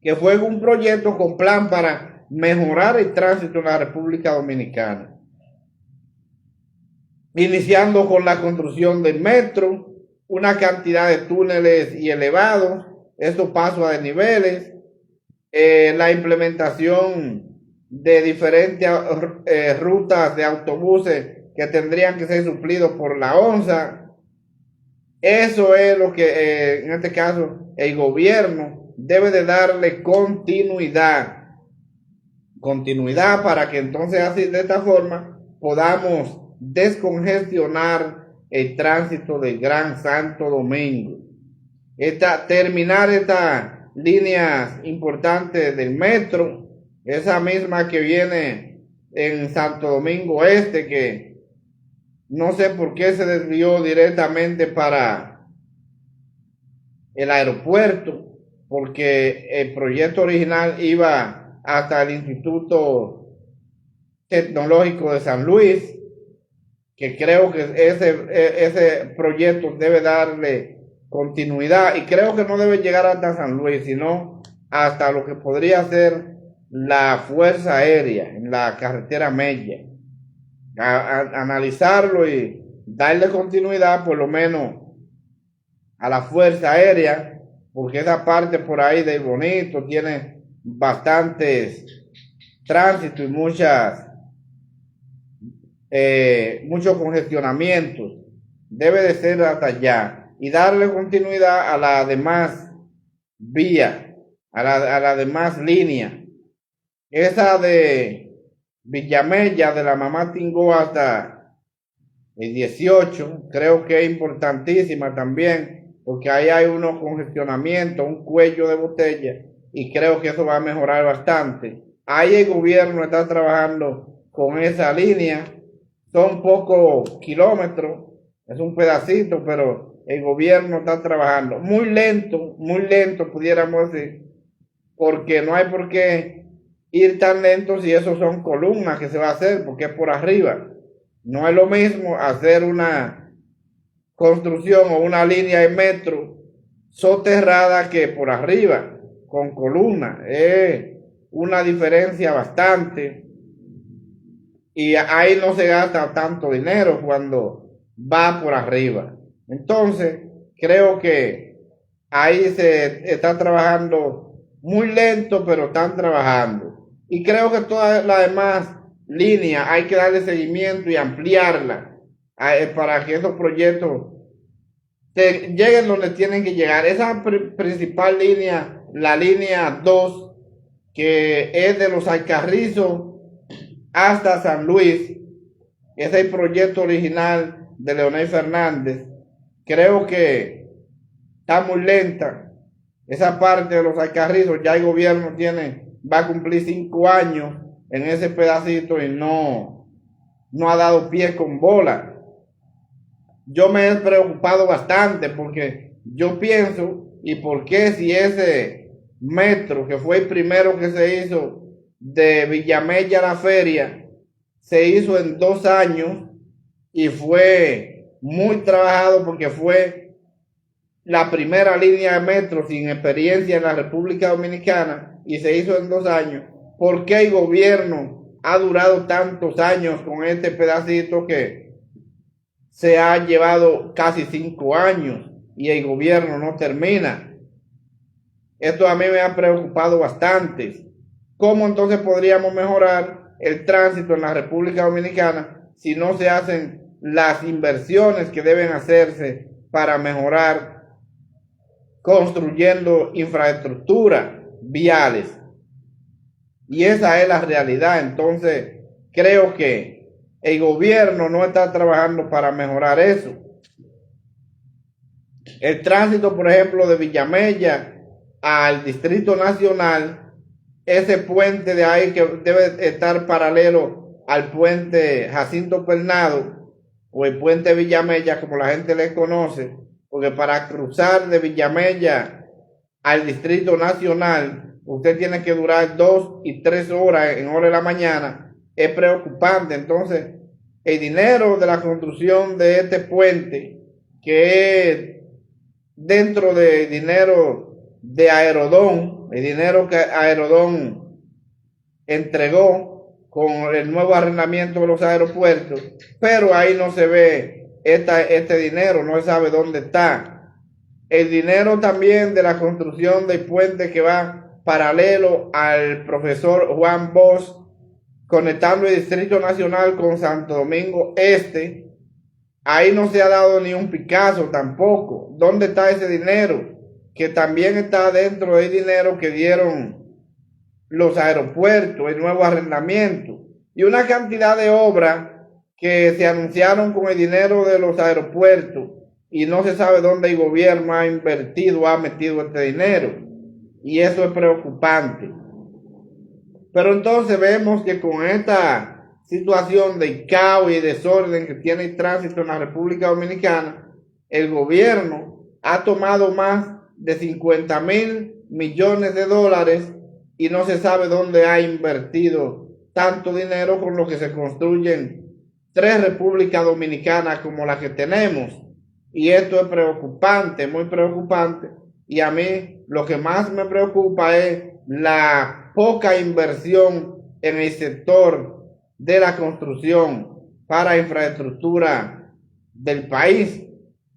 que fue un proyecto con plan para mejorar el tránsito en la República Dominicana, iniciando con la construcción del metro, una cantidad de túneles y elevados, estos pasos a desniveles, la implementación de diferentes rutas de autobuses que tendrían que ser suplidos por la ONSA. Eso es lo que en este caso el gobierno debe de darle continuidad para que entonces así de esta forma podamos descongestionar el tránsito del Gran Santo Domingo. Terminar estas líneas importantes del metro, esa misma que viene en Santo Domingo Este, que no sé por qué se desvió directamente para el aeropuerto, porque el proyecto original iba hasta el Instituto Tecnológico de San Luis, que creo que ese proyecto debe darle continuidad y creo que no debe llegar hasta San Luis, sino hasta lo que podría ser la Fuerza Aérea en la carretera Mella. Analizarlo y darle continuidad por lo menos a la Fuerza Aérea, porque esa parte por ahí de Bonito tiene bastantes tránsito y muchos congestionamientos. Debe de ser hasta allá y darle continuidad a la demás vía, a la demás línea. Esa de Villamella, de la Mamá Tingó hasta el 18, creo que es importantísima también. porque ahí hay unos congestionamientos, un cuello de botella, y creo que eso va a mejorar bastante. Ahí el gobierno está trabajando con esa línea, son pocos kilómetros, es un pedacito, pero el gobierno está trabajando muy lento pudiéramos decir, porque no hay por qué ir tan lento si eso son columnas que se va a hacer, porque es por arriba. No es lo mismo hacer una construcción o una línea de metro soterrada que por arriba, con columnas. Es una diferencia bastante. Y ahí no se gasta tanto dinero cuando va por arriba. Entonces, creo que ahí se está trabajando muy lento, pero están trabajando. Y creo que todas las demás líneas hay que darle seguimiento y ampliarla para que esos proyectos lleguen donde tienen que llegar. Esa principal línea, la línea 2, que es de los Alcarrizos hasta San Luis, ese es el proyecto original de Leonel Fernández. Creo que está muy lenta esa parte de los Alcarrizos. Ya el gobierno va a cumplir 5 años en ese pedacito y no ha dado pie con bola. Yo me he preocupado bastante porque yo pienso, ¿y por qué si ese metro, que fue el primero que se hizo de Villamella a la feria, se hizo en 2 años y fue muy trabajado porque fue la primera línea de metro sin experiencia en la República Dominicana y se hizo en 2 años? ¿Por qué el gobierno ha durado tantos años con este pedacito que se ha llevado casi 5 años y el gobierno no termina? Esto a mí me ha preocupado bastante. ¿Cómo entonces podríamos mejorar el tránsito en la República Dominicana si no se hacen las inversiones que deben hacerse para mejorar construyendo infraestructura viales? Y esa es la realidad. Entonces creo que el gobierno no está trabajando para mejorar eso. El tránsito, por ejemplo, de Villamella al Distrito Nacional, ese puente de ahí que debe estar paralelo al puente Jacinto Pernado o el puente Villamella, como la gente le conoce, porque para cruzar de Villamella al Distrito Nacional usted tiene que durar 2 y 3 horas en hora de la mañana. Es preocupante. Entonces, el dinero de la construcción de este puente, que es dentro del dinero de Aerodón, el dinero que Aerodón entregó con el nuevo arrendamiento de los aeropuertos, pero ahí no se ve este dinero, no se sabe dónde está. El dinero también de la construcción del puente que va paralelo al profesor Juan Bosch, conectando el Distrito Nacional con Santo Domingo Este, ahí no se ha dado ni un Picasso tampoco. ¿Dónde está ese dinero? Que también está dentro del dinero que dieron los aeropuertos, el nuevo arrendamiento y una cantidad de obras que se anunciaron con el dinero de los aeropuertos y no se sabe dónde el gobierno ha invertido, ha metido este dinero, y eso es preocupante. Pero entonces vemos que con esta situación de caos y desorden que tiene el tránsito en la República Dominicana, el gobierno ha tomado más de 50,000 millones de dólares y no se sabe dónde ha invertido tanto dinero, con lo que se construyen 3 repúblicas dominicanas como la que tenemos. Y esto es preocupante, muy preocupante. Y a mí lo que más me preocupa es la poca inversión en el sector de la construcción para infraestructura del país,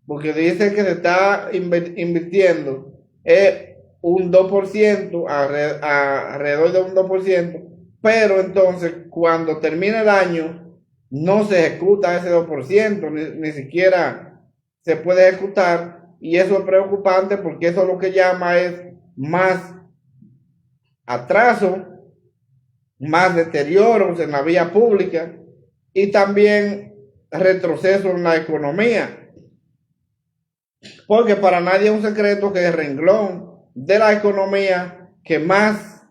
porque dice que se está invirtiendo un 2%, alrededor de un 2%, pero entonces cuando termina el año no se ejecuta ese 2%, ni siquiera se puede ejecutar. Y eso es preocupante, porque eso lo que llama es más atraso, más deterioros en la vía pública y también retroceso en la economía. porque para nadie es un secreto que el renglón de la economía que más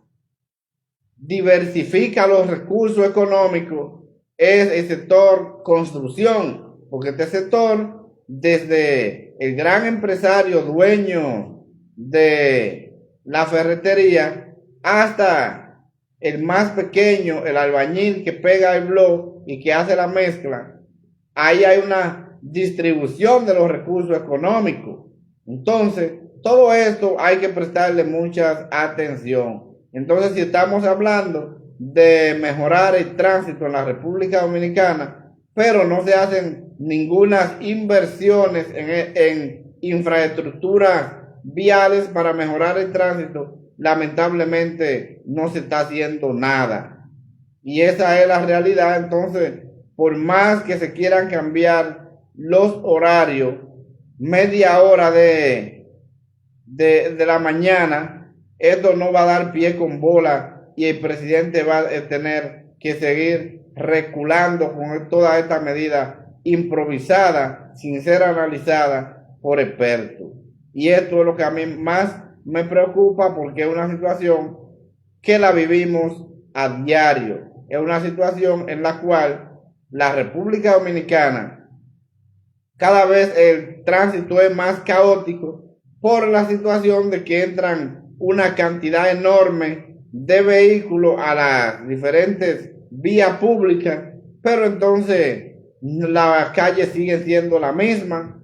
diversifica los recursos económicos es el sector construcción, porque este sector, desde el gran empresario dueño de la ferretería hasta el más pequeño, el albañil que pega el blog y que hace la mezcla, ahí hay una distribución de los recursos económicos. Entonces, todo esto hay que prestarle mucha atención. Entonces, si estamos hablando de mejorar el tránsito en la República Dominicana, pero no se hacen ninguna inversiones en infraestructuras viales para mejorar el tránsito, lamentablemente no se está haciendo nada. Y esa es la realidad. Entonces, por más que se quieran cambiar los horarios, media hora de la mañana, esto no va a dar pie con bola y el presidente va a tener que seguir reculando con toda esta medida improvisada, sin ser analizada por expertos. Y esto es lo que a mí más me preocupa, porque es una situación que la vivimos a diario. Es una situación en la cual la República Dominicana, cada vez el tránsito es más caótico por la situación de que entran una cantidad enorme de vehículos a las diferentes vías públicas, pero entonces las calles siguen siendo la misma.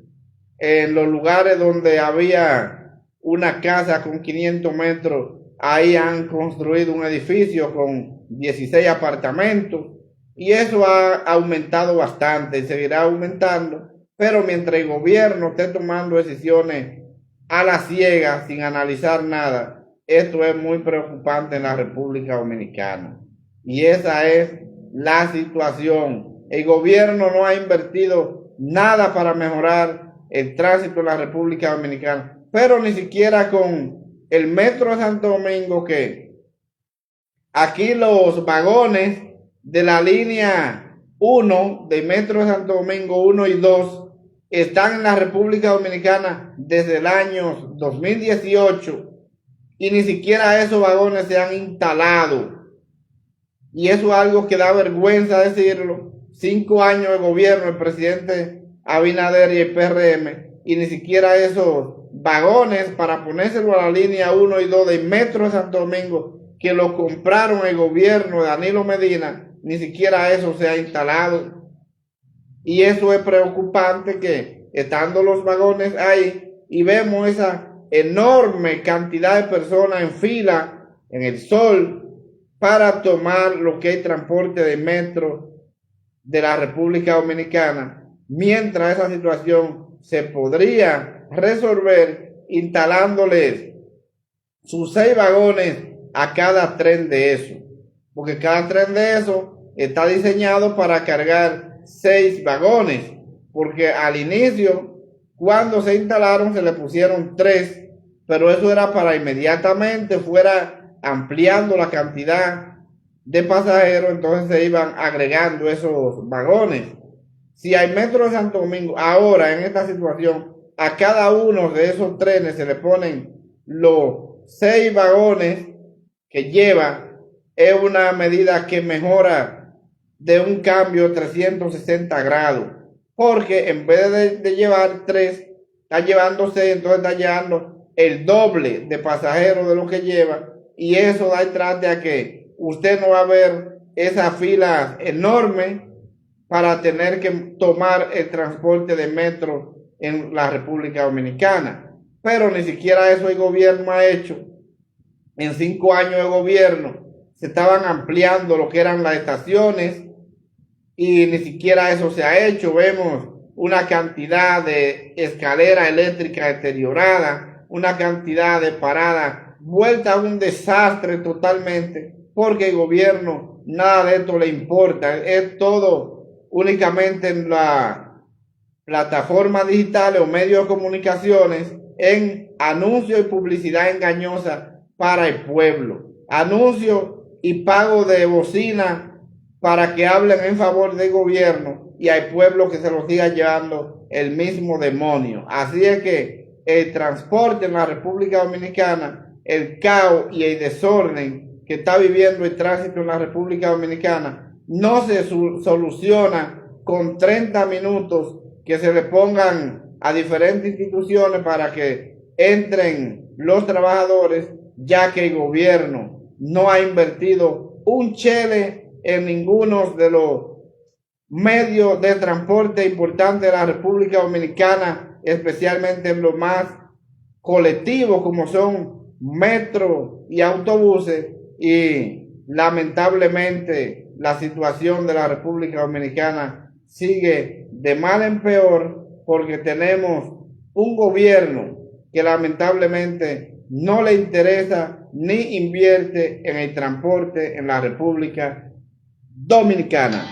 En los lugares donde había una casa con 500 metros, ahí han construido un edificio con 16 apartamentos, y eso ha aumentado bastante y seguirá aumentando. Pero mientras el gobierno esté tomando decisiones a la ciega, sin analizar nada, esto es muy preocupante en la República Dominicana. Y esa es la situación. El gobierno no ha invertido nada para mejorar el tránsito en la República Dominicana, pero ni siquiera con el metro de Santo Domingo, que aquí los vagones de la línea 1 del metro de Santo Domingo 1 y 2 están en la República Dominicana desde el año 2018 y ni siquiera esos vagones se han instalado. Y eso es algo que da vergüenza decirlo. 5 años de gobierno del presidente Abinader y el PRM, y ni siquiera esos vagones para ponérselo a la línea 1 y 2 del metro de Santo Domingo, que lo compraron el gobierno de Danilo Medina, ni siquiera eso se ha instalado. Y eso es preocupante, que estando los vagones ahí y vemos esa enorme cantidad de personas en fila en el sol para tomar lo que es transporte de metro de la República Dominicana, mientras esa situación se podría resolver instalándoles sus 6 vagones a cada tren de eso, porque cada tren de eso está diseñado para cargar 6 vagones, porque al inicio, cuando se instalaron, se le pusieron 3, pero eso era para inmediatamente fuera ampliando la cantidad de pasajeros, entonces se iban agregando esos vagones. Si hay metro de Santo Domingo, ahora en esta situación, a cada uno de esos trenes se le ponen los 6 vagones que lleva, es una medida que mejora de un cambio de 360 grados, porque en vez de llevar 3, está llevando 6, entonces está llevando el doble de pasajeros de lo que lleva, y eso da entrada a que usted no va a ver esa fila enorme para tener que tomar el transporte de metro en la República Dominicana. Pero ni siquiera eso el gobierno ha hecho. En 5 años de gobierno se estaban ampliando lo que eran las estaciones y ni siquiera eso se ha hecho. Vemos una cantidad de escaleras eléctricas deterioradas, una cantidad de paradas, vuelta a un desastre totalmente, porque el gobierno nada de esto le importa. Es todo únicamente en la plataforma digital o medios de comunicaciones, en anuncios y publicidad engañosa para el pueblo, anuncios y pago de bocina para que hablen en favor del gobierno y al pueblo que se lo siga llevando el mismo demonio. Así es que el transporte en la República Dominicana, el caos y el desorden que está viviendo el tránsito en la República Dominicana no se soluciona con 30 minutos que se le pongan a diferentes instituciones para que entren los trabajadores, ya que el gobierno no ha invertido un chele en ninguno de los medios de transporte importantes de la República Dominicana, especialmente en los más colectivos como son metro y autobuses, y lamentablemente la situación de la República Dominicana sigue de mal en peor porque tenemos un gobierno que lamentablemente no le interesa ni invierte en el transporte en la República Dominicana.